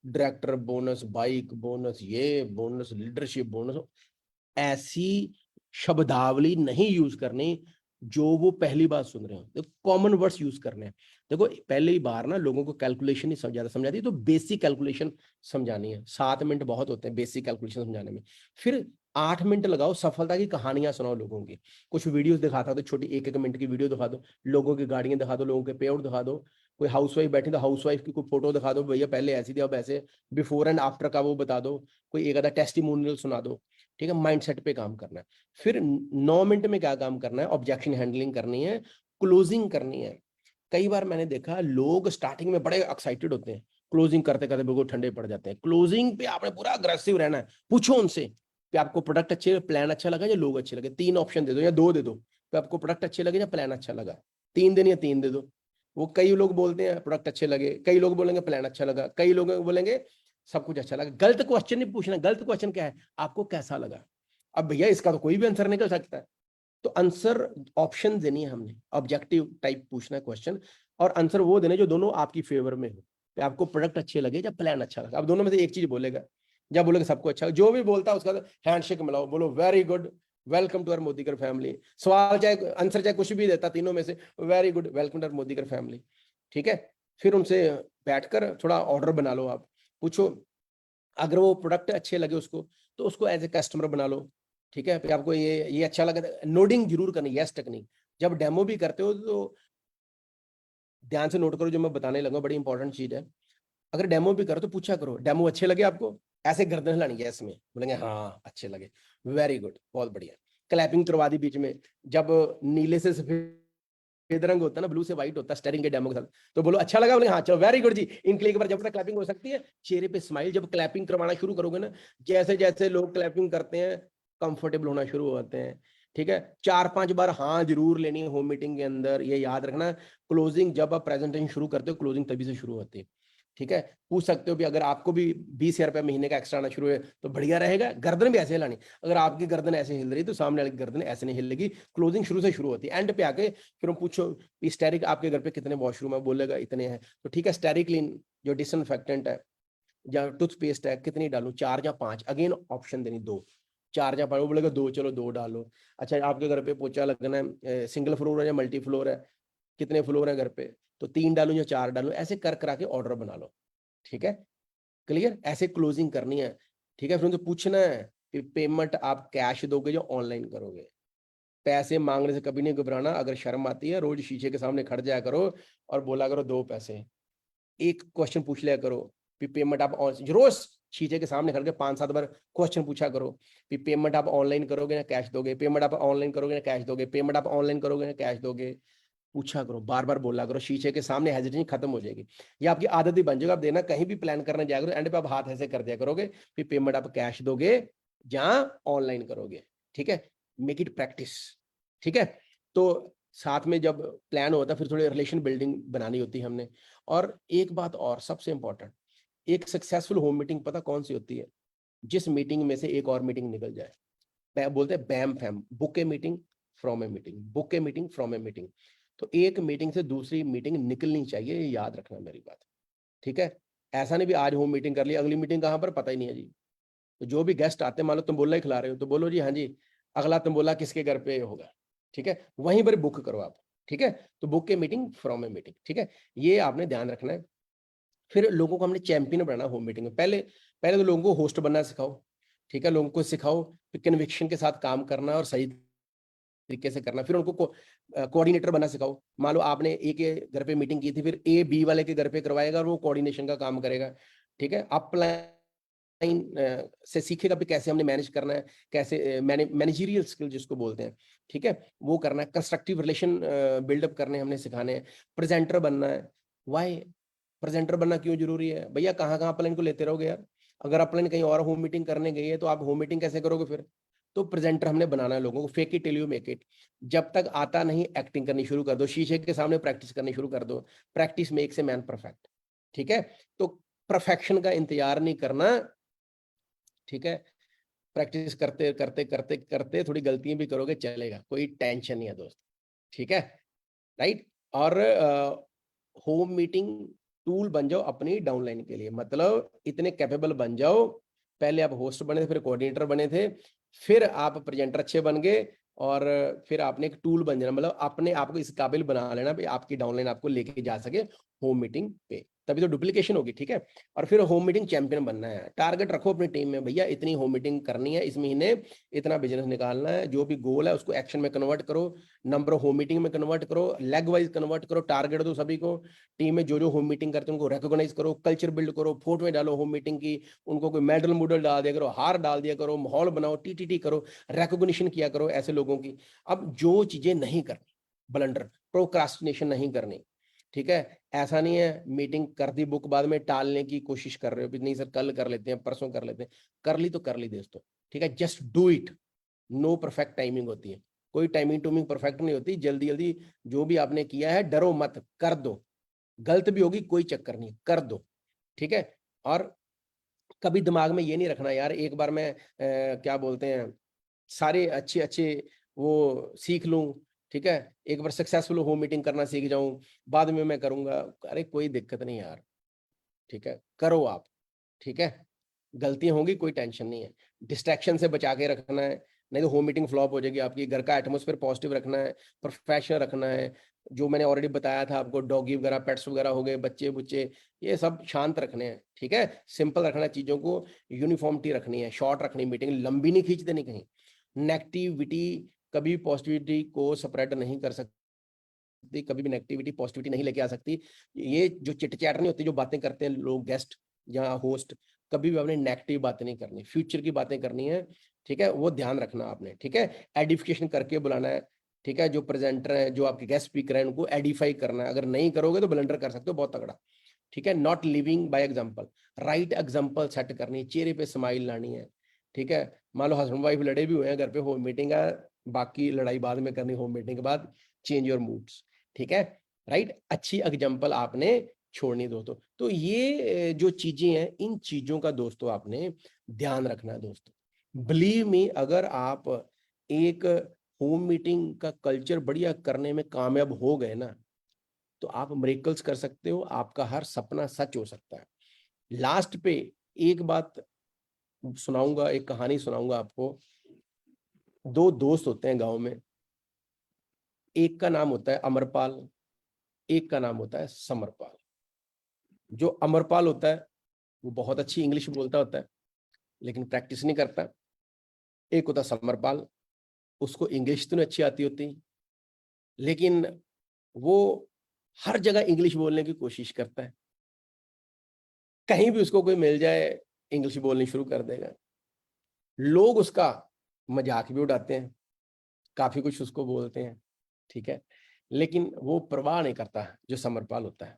डायरेक्टर बोनस, बाइक बोनस, ये बोनस, लीडरशिप बोनस, ऐसी शब्दावली नहीं यूज करनी जो वो पहली बार सुन रहे हो। देखो कॉमन वर्ड्स यूज करने हैं। देखो पहली बार ना लोगों को कैलकुलेशन नहीं समझाता समझाती, तो बेसिक कैलकुलेशन समझानी है। 7 मिनट बहुत होते हैं बेसिक कैलकुलेशन समझाने में। फिर 8 मिनट लगाओ, सफलता की कहानियां सुनाओ लोगों की, कुछ वीडियोस दिखाता, तो छोटी 1-1 मिनट की वीडियो दिखा दो, लोगों की गाड़ियां दिखा दो, लोगों के पे आउट दिखा दो। कोई हाउसवाइफ बैठी तो हाउसवाइफ की कोई फोटो दिखा दो, भैया पहले ऐसी थी अब ऐसे, बिफोर एंड आफ्टर का वो बता दो, कोई एक आधा टेस्टिमोनियल सुना दो। ठीक है, माइंडसेट पे काम करना है। फिर 9 मिनट में क्या काम करना है, ऑब्जेक्शन हैंडलिंग करनी है, क्लोजिंग करनी है। कई बार मैंने देखा लोग स्टार्टिंग में बड़े एक्साइटेड होते हैं, क्लोजिंग करते करते बिल्कुल ठंडे पड़ जाते हैं। क्लोजिंग पे आपने पूरा अग्रेसिव रहना है, पूछो उनसे कि आपको प्रोडक्ट अच्छे, प्लान अच्छा लगा या लोग अच्छे लगे, 3 ऑप्शन दे दो या 2 दे दो, तो आपको प्रोडक्ट अच्छे लगे या प्लान अच्छा लगा, 3 दिन या 3 दे दो। वो कई लोग बोलते हैं प्रोडक्ट अच्छे लगे, कई लोग बोलेंगे प्लान अच्छा लगा, कई लोग बोलेंगे सब कुछ अच्छा लगा। गलत क्वेश्चन नहीं पूछना, गलत क्वेश्चन क्या है, आपको कैसा लगा। अब भैया इसका तो कोई भी आंसर निकल सकता है, तो आंसर ऑप्शन देनी है हमने, ऑब्जेक्टिव टाइप पूछना है क्वेश्चन, और आंसर वो देने जो दोनों आपकी फेवर में हो, कि आपको प्रोडक्ट अच्छे लगे या प्लान अच्छा लगा। अब दोनों में से एक चीज बोलेगा, या बोलेगा सबको अच्छा, जो भी बोलता है उसका हैंडशेक मिलाओ, बोलो very good, welcome to our Modikar family. सवाल चाहे आंसर चाहे कुछ भी देता तीनों में से, very good, welcome to our Modikar family. ठीक है, फिर उनसे बैठकर थोड़ा ऑर्डर बना लो, आप पूछो, अगर वो प्रोडक्ट अच्छे लगे उसको, तो उसको एज ए कस्टमर बना लो। ठीक है, फिर आपको ये अच्छा लगा, नोडिंग जरूर करनी, यस टेक्निक। जब डेमो भी करते हो तो ध्यान से नोट करो, जो मैं बताने लगा बड़ी इंपॉर्टेंट चीज है। अगर डेमो भी करो तो पूछा करो, डेमो अच्छे लगे आपको, ऐसे गर्दन हिलानी है इसमें, बोलेंगे हाँ अच्छे लगे, वेरी गुड, बहुत बढ़िया। क्लैपिंग करवा दी बीच में, जब नीले से सफेद रंग होता है ना, ब्लू से व्हाइट होता है स्टेयरिंग के डेमो के साथ, तो बोलो अच्छा लगा, बोले हाँ चलो वेरी गुड जी। इनके लिए एक बार जब तक क्लैपिंग हो सकती है, चेहरे पे स्माइल, जब क्लैपिंग करवाना शुरू करोगे ना, जैसे जैसे लोग क्लैपिंग करते हैं कंफर्टेबल होना शुरू होते हैं। ठीक है, 4-5 बार हाँ जरूर लेनी है होम मीटिंग के अंदर, ये याद रखना। क्लोजिंग जब आप प्रेजेंटेशन शुरू करते हो, क्लोजिंग तभी से शुरू होती है। ठीक है, पूछ सकते हो भी अगर आपको भी 20,000 रुपये महीने का एक्स्ट्रा आना शुरू है तो बढ़िया रहेगा, गर्दन भी ऐसे हिलानी, अगर आपकी गर्दन ऐसे हिल रही तो सामने वाली गर्दन ऐसे नहीं हिलेगी। क्लोजिंग शुरू से शुरू होती है, एंड पे आके फिर हम पूछो स्टेरिक आपके घर पे कितने वॉशरूम है, बोलेगा इतने हैं, तो ठीक है, स्टेरिक क्लीन जो डिसइंफेक्टेंट है या टूथपेस्ट है कितनी डालूं, 4 या 5, अगेन ऑप्शन देनी, 2, 4 या 5, वो बोलेगा 2, चलो 2 डालो। अच्छा आपके घर पे पोछा लगना है, सिंगल फ्लोर है या मल्टी फ्लोर है, कितने फ्लोर है घर पे, तो 3 डालूं या 4 डालूं, ऐसे कर करा के ऑर्डर बना लो। ठीक है, क्लियर, ऐसे क्लोजिंग करनी है। ठीक है, फिर उनसे पूछना है कि पेमेंट आप कैश दोगे या ऑनलाइन करोगे। पैसे मांगने से कभी नहीं घबराना, अगर शर्म आती है रोज शीशे के सामने खड़ जाया करो और बोला करो 2 पैसे। एक क्वेश्चन पूछ लिया करो कि पेमेंट आप रोज शीशे के सामने खड़ के 5-7 बार क्वेश्चन पूछा करो कि पेमेंट आप ऑनलाइन करोगे ना कैश दोगे, पेमेंट आप ऑनलाइन करोगे ना कैश दोगे, पेमेंट आप ऑनलाइन करोगे ना कैश दोगे। पूछा करो, बार बार बोला करो, शीशे के सामने हेजिटेशन खत्म हो जाएगी। ये आपकी आदत ही बन जाएगा। आप देना कहीं भी प्लान करने जाएगा तो एंड पे आप हाथ ऐसे कर दिया करोगे कि पेमेंट आप कैश दोगे या ऑनलाइन करोगे। ठीक है, मेक इट प्रैक्टिस। ठीक है, तो साथ में जब प्लान होता है फिर थोड़ी रिलेशन बिल्डिंग बनानी होती है हमने। और एक बात और सबसे इंपॉर्टेंट, एक सक्सेसफुल होम मीटिंग पता कौन सी होती है? जिस मीटिंग में से एक और मीटिंग निकल जाए। बोलते हैं bam fam, book a meeting from a meeting, book a meeting from a meeting. तो एक मीटिंग से दूसरी मीटिंग निकलनी चाहिए, ये याद रखना मेरी बात। ठीक है, ऐसा नहीं भी आज होम मीटिंग कर ली, अगली मीटिंग कहाँ पर पता ही नहीं है जी। तो जो भी गेस्ट आते हैं, मान लो तुम बोला ही खिला रहे हो तो बोलो जी हाँ जी, अगला तुम बोला किसके घर पे होगा। ठीक है, वहीं पर बुक करो आप। ठीक है, तो book a meeting from a meeting. ठीक है, ये आपने ध्यान रखना है। फिर लोगों को हमने चैंपियन बनाना होम मीटिंग में। पहले पहले तो लोगों को होस्ट बनना सिखाओ। ठीक है, लोगों को सिखाओ कि कन्विक्शन के साथ काम करना और सही तरीके से करना। फिर उनको कोऑर्डिनेटर बनना सिखाओ। मान लो आपने ए के घर पे मीटिंग की थी, फिर ए बी वाले के घर पे करवाएगा और वो कोऑर्डिनेशन का काम करेगा। ठीक है, अपलाइन से सीखेगा भी कैसे हमने मैनेज करना है, कैसे मैनेजरियल स्किल जिसको बोलते हैं। ठीक है, वो करना है। कंस्ट्रक्टिव रिलेशन बिल्डअप करने हमने सिखाने हैं। प्रेजेंटर बनना है। वाई प्रेजेंटर बनना क्यों जरूरी है भैया? कहाँ कहाँ अपलाइन को लेते रहोगे यार? अगर अपलाइन कहीं और होम मीटिंग करने गई है तो आप होम मीटिंग कैसे करोगे फिर? तो प्रेजेंटर हमने बनाना है लोगों को। Fake it till you make it. जब तक आता नहीं एक्टिंग करनी शुरू कर दो, शीशे के सामने प्रैक्टिस करनी शुरू कर दो। Practice makes a man perfect. ठीक है, तो परफेक्शन का इंतजार नहीं करना। ठीक है, प्रैक्टिस करते करते करते करते थोड़ी गलतियां भी करोगे, चलेगा, कोई टेंशन नहीं है दोस्त। ठीक है, राइट। और होम मीटिंग टूल बन जाओ अपनी डाउनलाइन के लिए, मतलब इतने कैपेबल बन जाओ। पहले आप होस्ट बने थे, फिर कोऑर्डिनेटर बने थे, फिर आप प्रेजेंटर अच्छे बन गए, और फिर आपने एक टूल बन जाना, मतलब अपने आप को इस काबिल बना लेना भी आपकी डाउनलाइन आपको लेके जा सके होम मीटिंग पे। तभी तो डुप्लीकेशन होगी। ठीक है, और फिर होम मीटिंग चैंपियन बनना है। टारगेट रखो अपनी टीम में, भैया इतनी होम मीटिंग करनी है इस महीने, इतना बिजनेस निकालना है। जो भी गोल है उसको एक्शन में कन्वर्ट करो, नंबर ऑफ होम मीटिंग में कन्वर्ट करो, लेग वाइज कन्वर्ट करो, टारगेट दो सभी को। टीम में जो जो होम मीटिंग करते हैं उनको रिकॉग्नाइज करो, कल्चर बिल्ड करो, फोटो डालो होम मीटिंग की, उनको कोई मेडल मुडल डाल दिया करो, हार डाल दिया करो, माहौल बनाओ, टीटीटी करो, रिकॉग्निशन किया करो ऐसे लोगों की। अब जो चीजें नहीं करनी, ब्लंडर, प्रोक्रास्टिनेशन नहीं करनी। ठीक है, ऐसा नहीं है मीटिंग कर दी बुक, बाद में टालने की कोशिश कर रहे हो, नहीं सर कल कर लेते हैं, परसों कर लेते हैं। कर ली तो कर ली दोस्तों। ठीक है, just do it. No perfect timing होती है, कोई टाइमिंग टूमिंग परफेक्ट नहीं होती। जल्दी जल्दी जो भी आपने किया है, डरो मत, कर दो। गलत भी होगी कोई चक्कर नहीं, कर दो। ठीक है, और कभी दिमाग में ये नहीं रखना यार एक बार मैं क्या बोलते हैं सारे अच्छे अच्छे वो सीख लूं। ठीक है, एक बार सक्सेसफुल होम मीटिंग करना सीख जाऊं, बाद में मैं करूंगा। अरे कोई दिक्कत नहीं यार। ठीक है, करो आप। ठीक है, गलतियां होंगी कोई टेंशन नहीं है। डिस्ट्रैक्शन से बचा के रखना है, नहीं तो होम मीटिंग फ्लॉप हो जाएगी आपकी। घर का एटमोस्फेयर पॉजिटिव रखना है, प्रोफेशनल रखना है। जो मैंने ऑलरेडी बताया था आपको, डॉगी वगैरह पेट्स वगैरह हो गए, बच्चे बुच्चे, ये सब शांत रखने हैं। ठीक है, सिंपल रखना है चीजों को, यूनिफॉर्मिटी रखनी है, शॉर्ट रखनी, मीटिंग लंबी नहीं खींच देनी कहीं। नेगेटिविटी कभी पॉजिटिविटी को स्प्रेड नहीं कर सकती, कभी भी नेगेटिविटी पॉजिटिविटी नहीं लेके आ सकती। ये जो चिट चैट नहीं होती, जो बातें करते हैं लोग, गेस्ट या होस्ट, कभी भी आपने नेगेटिव बातें नहीं करनी, फ्यूचर की बातें करनी है। ठीक है, वो ध्यान रखना आपने। ठीक है, एडिफिकेशन करके बुलाना है। ठीक है, जो प्रेजेंटर है, जो आपके गेस्ट स्पीकर हैं, उनको एडिफाई करना है। अगर नहीं करोगे तो ब्लंडर कर सकते हो बहुत तगड़ा। ठीक है, not living by example, right example set करनी है, चेहरे पे स्माइल लानी है। ठीक है, मान लो हस्बैंड वाइफ लड़े भी हुए हैं घर पे, होम मीटिंग है, बाकी लड़ाई बाद में करनी, होम मीटिंग के बाद चेंज योर मूड्स। ठीक है, राइट, अच्छी एग्जांपल आपने छोड़नी दोस्तों। तो ये जो चीजें हैं, इन चीजों का दोस्तों आपने ध्यान रखना है दोस्तों। बिलीव मी, अगर आप एक होम मीटिंग का कल्चर बढ़िया करने में कामयाब हो गए ना, तो आप मिरेकल्स कर सकते हो, आपका हर सपना सच हो सकता है। लास्ट पे एक बात सुनाऊंगा, एक कहानी सुनाऊंगा आपको। दो दोस्त होते हैं गांव में, एक का नाम होता है अमरपाल, एक का नाम होता है समरपाल। जो अमरपाल होता है वो बहुत अच्छी इंग्लिश बोलता होता है लेकिन प्रैक्टिस नहीं करता। एक होता है समरपाल, उसको इंग्लिश तो नहीं अच्छी आती होती लेकिन वो हर जगह इंग्लिश बोलने की कोशिश करता है। कहीं भी उसको कोई मिल जाए इंग्लिश बोलनी शुरू कर देगा। लोग उसका मजाक भी उड़ाते हैं, काफी कुछ उसको बोलते हैं, ठीक है, लेकिन वो परवाह नहीं करता जो समरपाल होता है।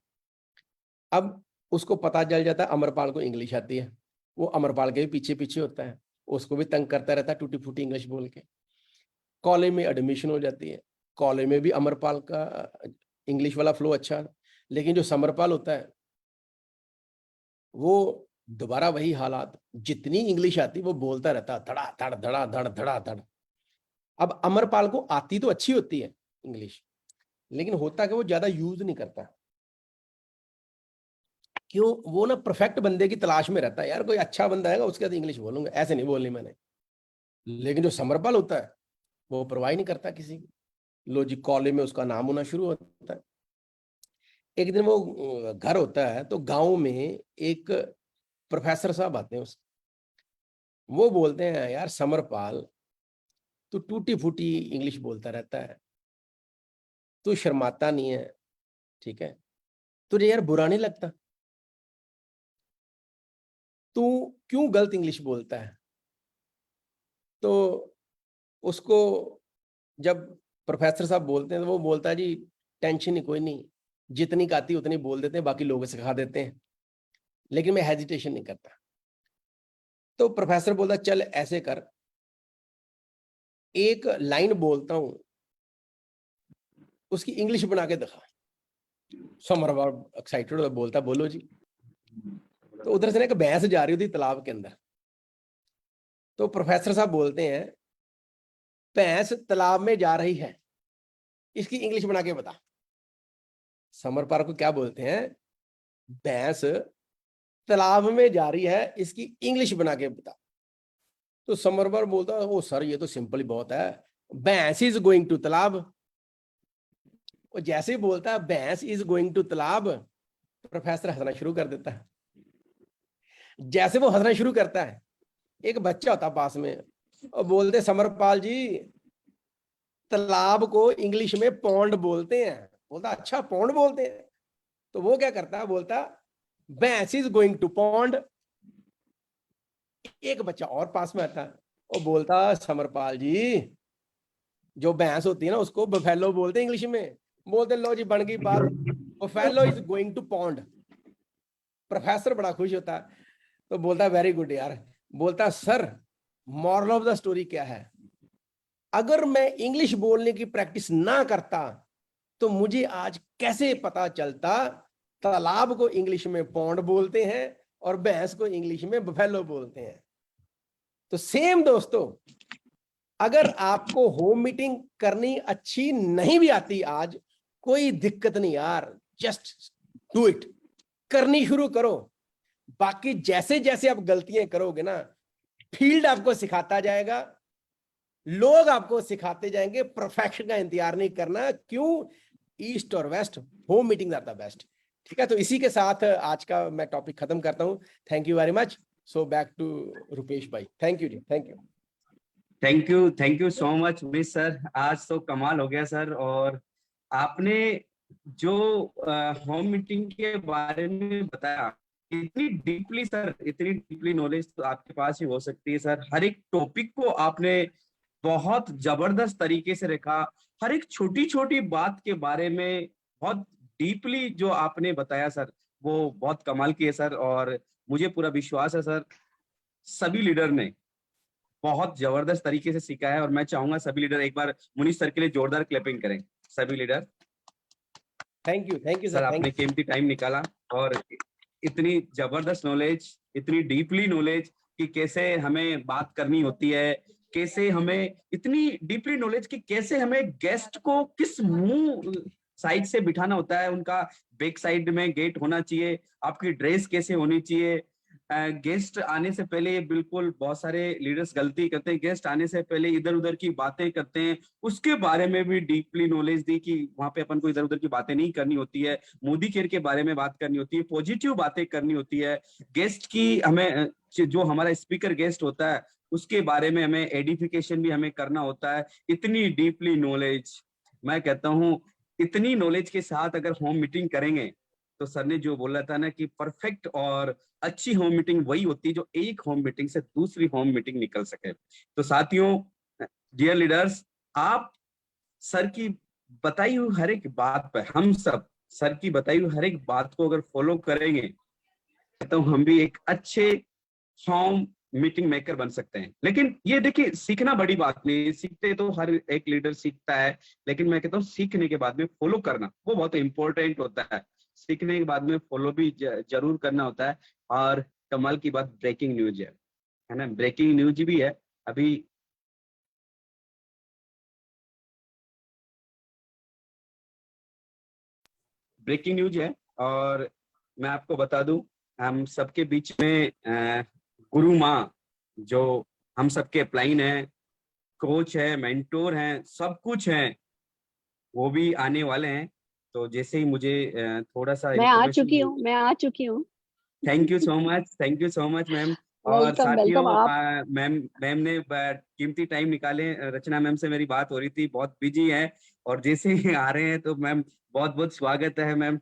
अब उसको पता चल जाता है अमरपाल को इंग्लिश आती है, वो अमरपाल के भी पीछे पीछे होता है, उसको भी तंग करता रहता है टूटी फूटी इंग्लिश बोल के। कॉलेज में एडमिशन हो जाती है, कॉलेज में भी अमरपाल का इंग्लिश वाला फ्लो अच्छा, लेकिन जो समरपाल होता है वो दोबारा वही हालात, जितनी इंग्लिश आती वो बोलता रहता धड़ा धड़ धड़ा धड़ धड़ा धड़। अब अमरपाल को आती तो अच्छी होती है इंग्लिश, लेकिन होता कि वो ज्यादा यूज नहीं करता। क्यों? वो ना परफेक्ट बंदे की तलाश में रहता है, यार कोई अच्छा बंदा आएगा उसके साथ इंग्लिश बोलूंगा, ऐसे नहीं बोलनी मैंने। लेकिन जो समरपाल होता है वो परवाह नहीं करता किसी की। लो जी, कॉलेज में उसका नाम होना शुरू होता है। एक दिन वो घर होता है तो गांव में एक प्रोफेसर साहब आते हैं वो बोलते हैं, यार समरपाल तू टूटी फूटी इंग्लिश बोलता रहता है, तू शर्माता नहीं है, ठीक है, तुझे यार बुरा नहीं लगता? तू क्यों गलत इंग्लिश बोलता है? तो उसको जब प्रोफेसर साहब बोलते हैं तो वो बोलता है, जी टेंशन ही कोई नहीं, जितनी आती उतनी बोल देते हैं, बाकी लोग सिखा देते हैं, लेकिन मैं हेजिटेशन नहीं करता। तो प्रोफेसर बोलता, चल ऐसे कर, एक लाइन बोलता हूं उसकी इंग्लिश बना के दिखा। समरपाल एक्साइटेड होता बोलता, बोलो जी। तो उधर से ना एक भैंस जा रही होती तालाब के अंदर, तो प्रोफेसर साहब बोलते हैं, भैंस तालाब में जा रही है, इसकी इंग्लिश बना के बता। समरपाल को क्या बोलते हैं? भैंस तालाब में जा रही है, इसकी इंग्लिश बना के बता। तो समरपाल बोलता, ओ सर ये तो सिंपल ही बहुत है, भैंस इज गोइंग टू तालाब। और जैसे ही बोलता है भैंस इज गोइंग टू तालाब, प्रोफेसर हंसना शुरू कर देता है। जैसे वो हंसना शुरू करता है, एक बच्चा होता पास में और बोलते, समरपाल जी तालाब को इंग्लिश में पौंड बोलते हैं। बोलता, अच्छा पौंड बोलते हैं? तो वो क्या करता है, बोलता भैंस इज गोइंग टू पौंड। एक बच्चा और पास में आता है और बोलता, समरपाल जी जो भैंस होती है ना उसको बफेलो बोलते हैं इंग्लिश में। बोलते, लो जी बन गई बात, buffalo is going to pond. Professor बड़ा खुश होता है तो बोलता, वेरी गुड यार। बोलता, sir moral of the story क्या है? अगर मैं इंग्लिश बोलने की प्रैक्टिस ना करता तो मुझे आज कैसे पता चलता तालाब को इंग्लिश में पौंड बोलते हैं और भैंस को इंग्लिश में बफेलो बोलते हैं। तो सेम दोस्तों, अगर आपको होम मीटिंग करनी अच्छी नहीं भी आती आज, कोई दिक्कत नहीं यार, जस्ट डू इट, करनी शुरू करो। बाकी जैसे जैसे आप गलतियां करोगे ना, फील्ड आपको सिखाता जाएगा, लोग आपको सिखाते जाएंगे। परफेक्शन का इंतजार नहीं करना। क्यों? ईस्ट और west, home meeting are the best. ठीक है, तो इसी के साथ आज का मैं टॉपिक खत्म करता हूं। Thank you very much. So back to Rupesh भाई। Thank you ji, thank you. Thank you so much miss sir, आज तो कमाल हो गया सर। और आपने जो होम मीटिंग के बारे में बताया, इतनी डीपली सर, इतनी डीपली नॉलेज तो आपके पास ही हो सकती है सर। हर एक टॉपिक को आपने बहुत जबरदस्त तरीके से रखा, हर एक छोटी छोटी बात के बारे में बहुत डीपली जो आपने बताया सर, वो बहुत कमाल की है सर। और मुझे पूरा विश्वास है सर, सभी लीडर ने बहुत जबरदस्त तरीके से सीखा है। और मैं चाहूंगा सभी लीडर एक बार मुनीष सर के लिए जोरदार क्लैपिंग करें। सभी leader, thank you sir sir, thank आपने यू। कीमती टाइम निकाला और इतनी जबरदस्त नॉलेज, इतनी डीपली नॉलेज कि कैसे हमें बात करनी होती है, कैसे हमें इतनी डीपली नॉलेज कि कैसे हमें गेस्ट को किस मुंह साइड से बिठाना होता है, उनका बैक साइड में गेट होना चाहिए, आपकी ड्रेस कैसे होनी चाहिए, गेस्ट आने से पहले बिल्कुल बहुत सारे लीडर्स गलती करते हैं, गेस्ट आने से पहले इधर उधर की बातें करते हैं। उसके बारे में भी डीपली नॉलेज दी कि वहां पे अपन को इधर उधर की बातें नहीं करनी होती है, मोदी केयर के बारे में बात करनी होती है, पॉजिटिव बातें करनी होती है। गेस्ट की हमें जो हमारा स्पीकर गेस्ट होता है उसके बारे में हमें एडिफिकेशन भी हमें करना होता है। इतनी डीपली नॉलेज, मैं कहता हूँ इतनी नॉलेज के साथ अगर होम मीटिंग करेंगे तो सर ने जो बोला था ना कि परफेक्ट और अच्छी होम मीटिंग वही होती है जो एक होम मीटिंग से दूसरी होम मीटिंग निकल सके। तो साथियों, डियर लीडर्स, आप सर की बताई हुई हर एक बात पर, हम सब सर की बताई हुई हर एक बात को अगर फॉलो करेंगे तो हम भी एक अच्छे होम मीटिंग मेकर बन सकते हैं। लेकिन ये देखिए, सीखना बड़ी बात नहीं, सीखते तो हर एक लीडर सीखता है, लेकिन मैं कहता हूँ सीखने के बाद में फॉलो करना वो बहुत इंपॉर्टेंट होता है। सीखने के बाद में फॉलो भी जरूर करना होता है। और कमाल की बात, ब्रेकिंग न्यूज है ना, ब्रेकिंग न्यूज भी है अभी। ब्रेकिंग न्यूज है, और मैं आपको बता दूं, हम सबके बीच में गुरु माँ जो हम सबके अपलाइन है, कोच है, मेंटोर हैं, सब कुछ हैं, वो भी आने वाले हैं। तो जैसे ही मुझे थोड़ा सा मैं आ इंफॉर्मेशन चुकी मिली। हूँ, मैं आ चुकी हूँ। Thank you so much, thank you so much ma'am. और वेलकम साथियों, वेलकम आप। मैम मैम ने कीमती टाइम निकाले। रचना मैम से मेरी बात हो रही थी, बहुत बिजी है, और जैसे ही आ रहे हैं तो मैम बहुत बहुत स्वागत है मैम,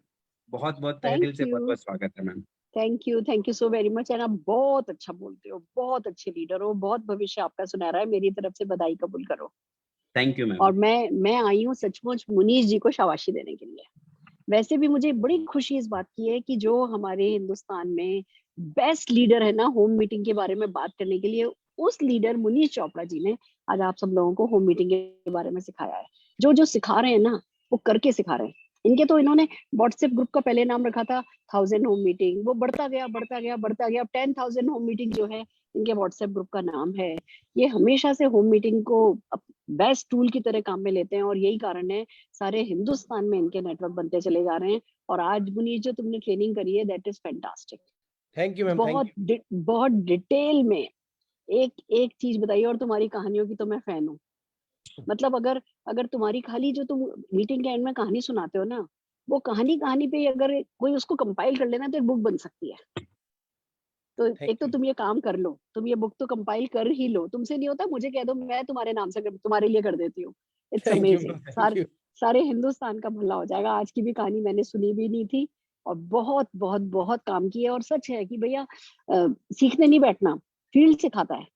बहुत बहुत तहे दिल थैंक से बहुत यू, बहुत स्वागत है ma'am. Thank you so very much. And आप बहुत अच्छा बोलते हो, बहुत अच्छे लीडर हो, बहुत भविष्य आपका सुनहरा है। मेरी तरफ से बधाई कबूल करो। Thank you ma'am. और मैं आई हूँ सचमुच मुनीश जी को शाबाशी देने के लिए। वैसे भी मुझे बड़ी खुशी इस बात की है कि जो हमारे हिंदुस्तान में बेस्ट लीडर है ना होम मीटिंग के बारे में बात करने के लिए, उस लीडर मुनीश चोपड़ा जी ने आज आप सब लोगों को होम मीटिंग के बारे में सिखाया है। जो जो सिखा रहे हैं ना, वो करके सिखा रहे हैं। इनके तो इन्होंने व्हाट्सएप ग्रुप का पहले नाम रखा था 1000 होम मीटिंग, वो बढ़ता गया बढ़ता गया बढ़ता गया। अब 10,000 होम मीटिंग जो है इनके व्हाट्सएप ग्रुप का नाम है। ये हमेशा से होम मीटिंग को बेस्ट टूल की तरह काम में लेते हैं, और यही कारण है सारे हिंदुस्तान में इनके नेटवर्क बनते चले जा रहे हैं। और आज मुनीश जो तुमने ट्रेनिंग करी है, that is fantastic. Thank you ma'am, thank you. बहुत डिटेल में एक एक चीज बताइए। और तुम्हारी कहानियों की तो मैं फैन हूँ। मतलब अगर अगर तुम्हारी खाली जो तुम मीटिंग के एंड में कहानी सुनाते हो ना, वो कहानी कहानी पे अगर कोई उसको कंपाइल कर लेना तो एक बुक बन सकती है। तो थैंक एक तो यू, तुम ये काम कर लो, तुम ये बुक तो कंपाइल कर ही लो। तुमसे नहीं होता, मुझे कह दो, मैं तुम्हारे नाम से तुम्हारे लिए कर देती हूँ। It's thank you amazing. Ma'am, thank you. सारे हिंदुस्तान का भला हो जाएगा। आज की भी कहानी मैंने सुनी भी नहीं थी, और बहुत बहुत बहुत काम की है। और सच है कि भैया सीखने नहीं बैठना, फील्ड सिखाता है।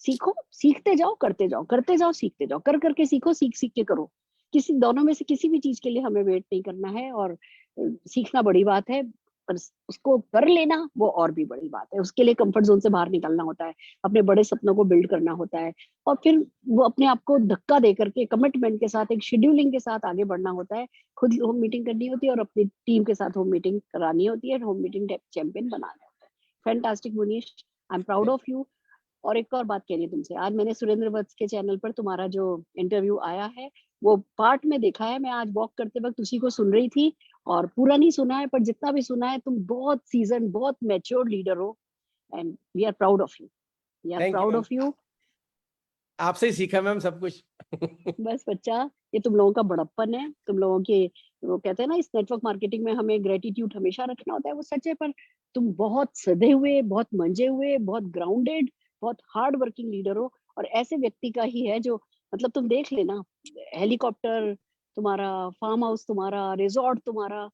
सीखो, सीखते जाओ, करते जाओ, करते जाओ, सीखते जाओ, कर करके सीखो, सीख सीख के करो। किसी दोनों में से किसी भी चीज के लिए हमें वेट नहीं करना है। और सीखना बड़ी बात है, पर उसको कर लेना वो और भी बड़ी बात है। उसके लिए कंफर्ट जोन से बाहर निकलना होता है, अपने बड़े सपनों को बिल्ड करना होता है, और फिर वो अपने आप को धक्का दे करके कमिटमेंट के साथ, एक शेड्यूलिंग के साथ आगे बढ़ना होता है। खुद होम मीटिंग करनी होती है और अपनी टीम के साथ होम मीटिंग करानी होती है, होम मीटिंग चैंपियन बनाना होता है। Fantastic Munish, I am proud of you. और एक और बात कहनी है तुमसे, आज मैंने सुरेंद्र वत्स के चैनल पर तुम्हारा जो इंटरव्यू आया है वो पार्ट में देखा है। मैं आज वॉक करते वक्त उसी को सुन रही थी, और पूरा नहीं सुना है, पर जितना भी सुना है, तुम बहुत सीजन, बहुत मैच्योर लीडर हो। And we are proud of you, we are thank you proud ma'am, of you. आपसे ही सीखा मैम सब कुछ। बस बच्चा, ये तुम लोगों का बड़प्पन है, तुम लोगों के, वो कहते हैं ना, इस नेटवर्क मार्केटिंग में हमें ग्रेटिट्यूड हमेशा रखना होता है, वो सच है। पर तुम बहुत सधे हुए, बहुत मंजे हुए, बहुत ग्राउंडेड, बहुत हार्ड वर्किंग लीडर हो। और ऐसे व्यक्ति का ही है जो, मतलब तुम देख लेना, हेलीकॉप्टर तुम्हारा, फार्म हाउस तुम्हारा, रिजॉर्ट तुम्हारा,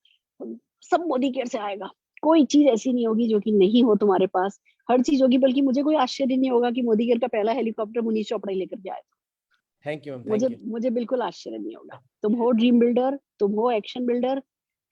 सब मोदी केयर से आएगा। कोई चीज ऐसी नहीं होगी जो कि नहीं हो तुम्हारे पास, हर चीज होगी। बल्कि मुझे कोई आश्चर्य नहीं होगा कि मोदी केयर का पहला हेलीकॉप्टर मुनीश चोपड़ा ही लेकर के आए। थैंक यू मैम, मुझे थैंक यू। मुझे बिल्कुल आश्चर्य नहीं होगा। तुम हो ड्रीम बिल्डर, तुम हो action builder,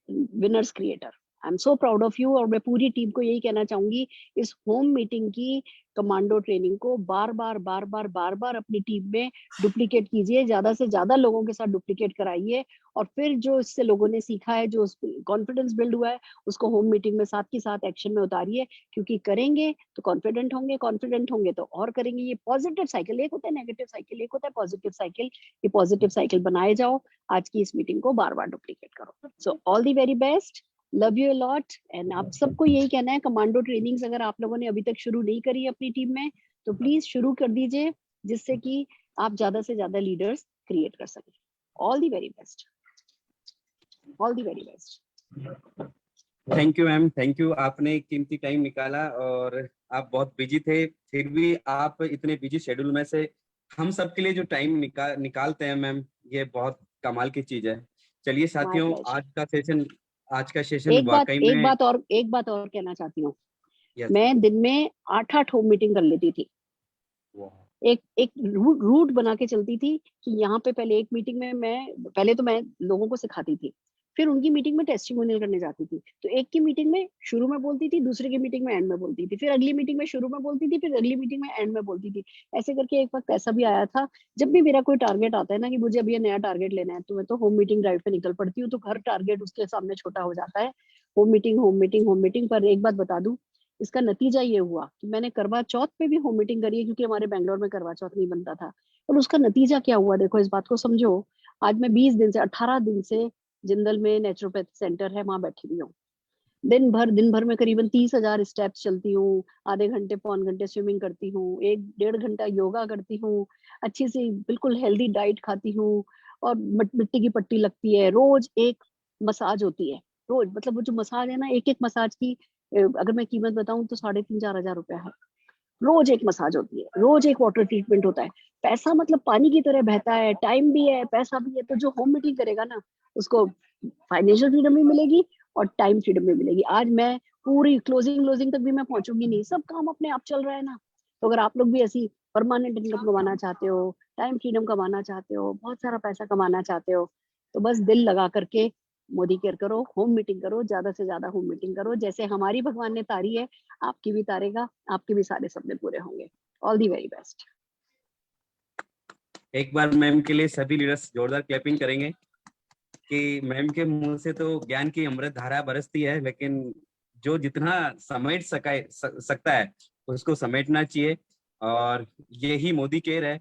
winners creator. I am so proud of you. और मैं पूरी टीम को यही कहना चाहूंगी, इस होम मीटिंग की कमांडो ट्रेनिंग को बार बार बार बार बार बार अपनी टीम में डुप्लीकेट कीजिए, ज्यादा से ज्यादा लोगों के साथ डुप्लीकेट कराइए। और फिर जो इससे लोगों ने सीखा है, जो कॉन्फिडेंस बिल्ड हुआ है, उसको होम मीटिंग में साथ के साथ एक्शन में उतारिए। क्योंकि करेंगे तो कॉन्फिडेंट होंगे, कॉन्फिडेंट होंगे तो और करेंगे। ये पॉजिटिव साइकिल, एक होता है नेगेटिव साइकिल, एक होता है पॉजिटिव साइकिल। ये पॉजिटिव साइकिल बनाए जाओ। आज की इस मीटिंग को बार बार डुप्लीकेट करो। So all the very best. Love you lot. And आप सबको यही कहना है, कमांडो ट्रेनिंग्स अगर आप लोगों ने अभी तक शुरू नहीं करी है अपनी टीम में, तो प्लीज शुरू कर दीजिए, जिससे कि आप ज्यादा से ज्यादा लीडर्स क्रिएट कर सकें। All the very best, all the very best. Thank you ma'am, thank you, आपने कीमती टाइम निकाला और आप बहुत बिजी थे, फिर भी आप इतने बिजी शेड्यूल में से हम सब के लिए जो टाइम निकालते हैं मैम, ये बहुत कमाल की चीज है। चलिए माय साथियों, प्लेजर। आज का सेशन वाकई में एक बात और कहना चाहती हूँ। यस, मैं दिन में 8 होम मीटिंग कर लेती थी। एक रूट बना के चलती थी कि यहाँ पे पहले एक मीटिंग में पहले तो मैं लोगों को सिखाती थी, फिर उनकी मीटिंग में टेस्टिमोनियल करने जाती थी। तो एक की मीटिंग में शुरू में बोलती थी, दूसरे की मीटिंग में एंड में बोलती थी, फिर अगली मीटिंग में शुरू में बोलती थी, फिर अगली मीटिंग में एंड में बोलती थी। ऐसे करके एक वक्त ऐसा भी आया था, जब भी मेरा कोई टारगेट आता है ना कि मुझे अभी ये नया टारगेट लेना है, तो मैं तो होम मीटिंग ड्राइव पे निकल पड़ती हूँ, तो हर टारगेट उसके सामने छोटा हो जाता है। Home meeting, home meeting, home meeting. पर एक बात बता दूं, इसका नतीजा ये हुआ कि मैंने करवा चौथ पे भी होम मीटिंग करी है, क्योंकि हमारे बेंगलोर में करवा चौथ नहीं बनता था। और उसका नतीजा क्या हुआ, देखो इस बात को समझो। आज मैं 18 दिन से जिंदल में नेचुरोपैथ सेंटर है, वहां बैठी हुई हूँ। दिन भर में करीबन 30,000 स्टेप्स चलती हूँ, आधे घंटे पौन घंटे स्विमिंग करती हूँ, 1-1.5 घंटा योगा करती हूँ, अच्छी सी बिल्कुल हेल्दी डाइट खाती हूँ, और मिट्टी की पट्टी लगती है, रोज एक मसाज होती है। रोज मतलब वो जो मसाज है ना, एक एक मसाज की अगर मैं कीमत बताऊं तो 3,500-4,000 रुपया है। रोज एक मसाज होती है, रोज एक वाटर ट्रीटमेंट होता है। पैसा मतलब पानी की तरह बहता है, टाइम भी है, पैसा भी है। तो जो होम मीटिंग करेगा ना, उसको फाइनेंशियल फ्रीडम भी मिलेगी और टाइम फ्रीडम भी मिलेगी। आज मैं पूरी क्लोजिंग तक भी मैं पहुंचूंगी नहीं, सब काम अपने आप चल रहा है ना। तो अगर आप लोग भी ऐसी परमानेंट इनकम कमाना चाहते हो, टाइम फ्रीडम कमाना चाहते हो, बहुत सारा पैसा कमाना चाहते हो, तो बस दिल लगा करके मोदी केयर करो, होम मीटिंग करो, ज्यादा से ज्यादा होम मीटिंग करो। जैसे हमारी भगवान ने तारी है, आपकी भी तारेगा, आपके भी सारे सपने पूरे होंगे। All the very best. एक बार मैम के लिए सभी लीडर्स जोरदार क्लैपिंग करेंगे कि मैम के मुंह से तो ज्ञान की अमृत धारा बरसती है, लेकिन जो जितना समेट सकता है उसको समेटना चाहिए, और यही मोदी केयर है।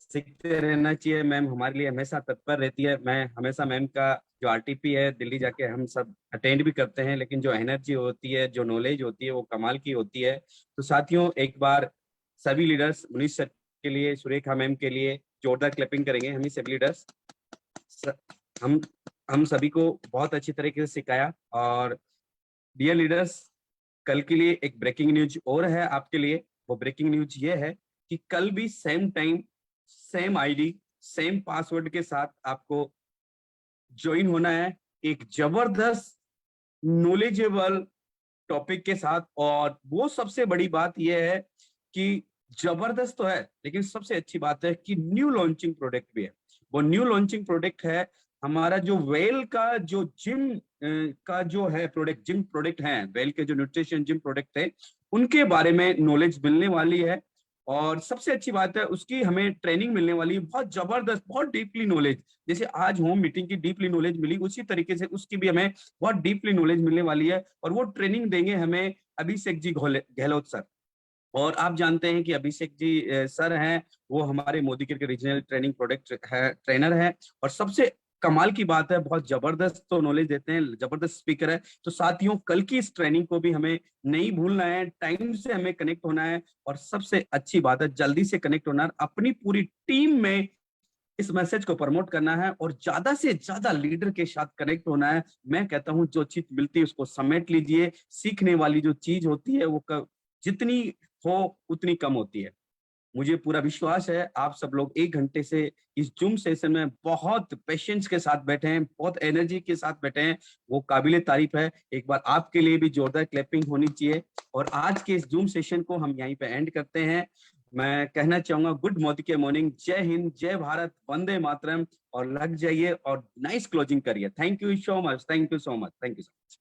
सीखते रहना चाहिए। मैम हमारे लिए हमेशा तत्पर रहती है। मैं हमेशा मैम का जो आरटीपी है दिल्ली जाके हम सब अटेंड भी करते हैं, लेकिन जो एनर्जी होती है, जो नॉलेज होती है, वो कमाल की होती है। तो साथियों, एक बार सभी लीडर्स, मुनीष सर के लिए, सुरेखा मैम के लिए जोरदार क्लैपिंग करेंगे। हम ही सभी लीडर्स, हम हम सभी को बहुत अच्छी तरीके से सिखाया। और डियर लीडर्स, कल के लिए एक ब्रेकिंग न्यूज और है आपके लिए। वो ब्रेकिंग न्यूज ये है कि कल भी same time, same ID, same password के साथ आपको ज्वाइन होना है, एक जबरदस्त नॉलेजेबल टॉपिक के साथ। और वो सबसे बड़ी बात यह है कि जबरदस्त तो है, लेकिन सबसे अच्छी बात है कि न्यू लॉन्चिंग प्रोडक्ट भी है। वो न्यू लॉन्चिंग प्रोडक्ट है हमारा जो वेल का जो जिम का जो है प्रोडक्ट, जिम प्रोडक्ट है, वेल के जो न्यूट्रिशन जिम प्रोडक्ट है, उनके बारे में नॉलेज मिलने वाली है। और सबसे अच्छी बात है, उसकी हमें ट्रेनिंग मिलने वाली है, बहुत जबरदस्त, बहुत डीपली नॉलेज। जैसे आज होम मीटिंग की डीपली नॉलेज मिली, उसी तरीके से उसकी भी हमें बहुत डीपली नॉलेज मिलने वाली है। और वो ट्रेनिंग देंगे हमें अभिषेक जी गहलोत सर। और आप जानते हैं कि अभिषेक जी सर हैं, वो हमारे मोदी के रीजनल ट्रेनिंग प्रोडक्ट है, ट्रेनर है। और सबसे कमाल की बात है, बहुत जबरदस्त तो नॉलेज देते हैं, जबरदस्त स्पीकर है। तो साथियों, कल की इस ट्रेनिंग को भी हमें नहीं भूलना है, टाइम से हमें कनेक्ट होना है। और सबसे अच्छी बात है, जल्दी से कनेक्ट होना है, अपनी पूरी टीम में इस मैसेज को प्रमोट करना है और ज्यादा से ज्यादा लीडर के साथ कनेक्ट होना है। मैं कहता हूं, जो चीज मिलती है उसको समेट लीजिए। सीखने वाली जो चीज होती है वो जितनी हो उतनी कम होती है। मुझे पूरा विश्वास है आप सब लोग 1 घंटे से इस जूम सेशन में बहुत पेशेंस के साथ बैठे हैं, बहुत एनर्जी के साथ बैठे हैं, वो काबिले तारीफ है। एक बार आपके लिए भी जोरदार क्लैपिंग होनी चाहिए। और आज के इस जूम सेशन को हम यहीं पे एंड करते हैं। मैं कहना चाहूंगा, गुड मोदी के मॉर्निंग, जय हिंद, जय भारत, वंदे मातरम। और लग जाइए और नाइस क्लोजिंग करिए। Thank you so much, thank you so much, thank you so much.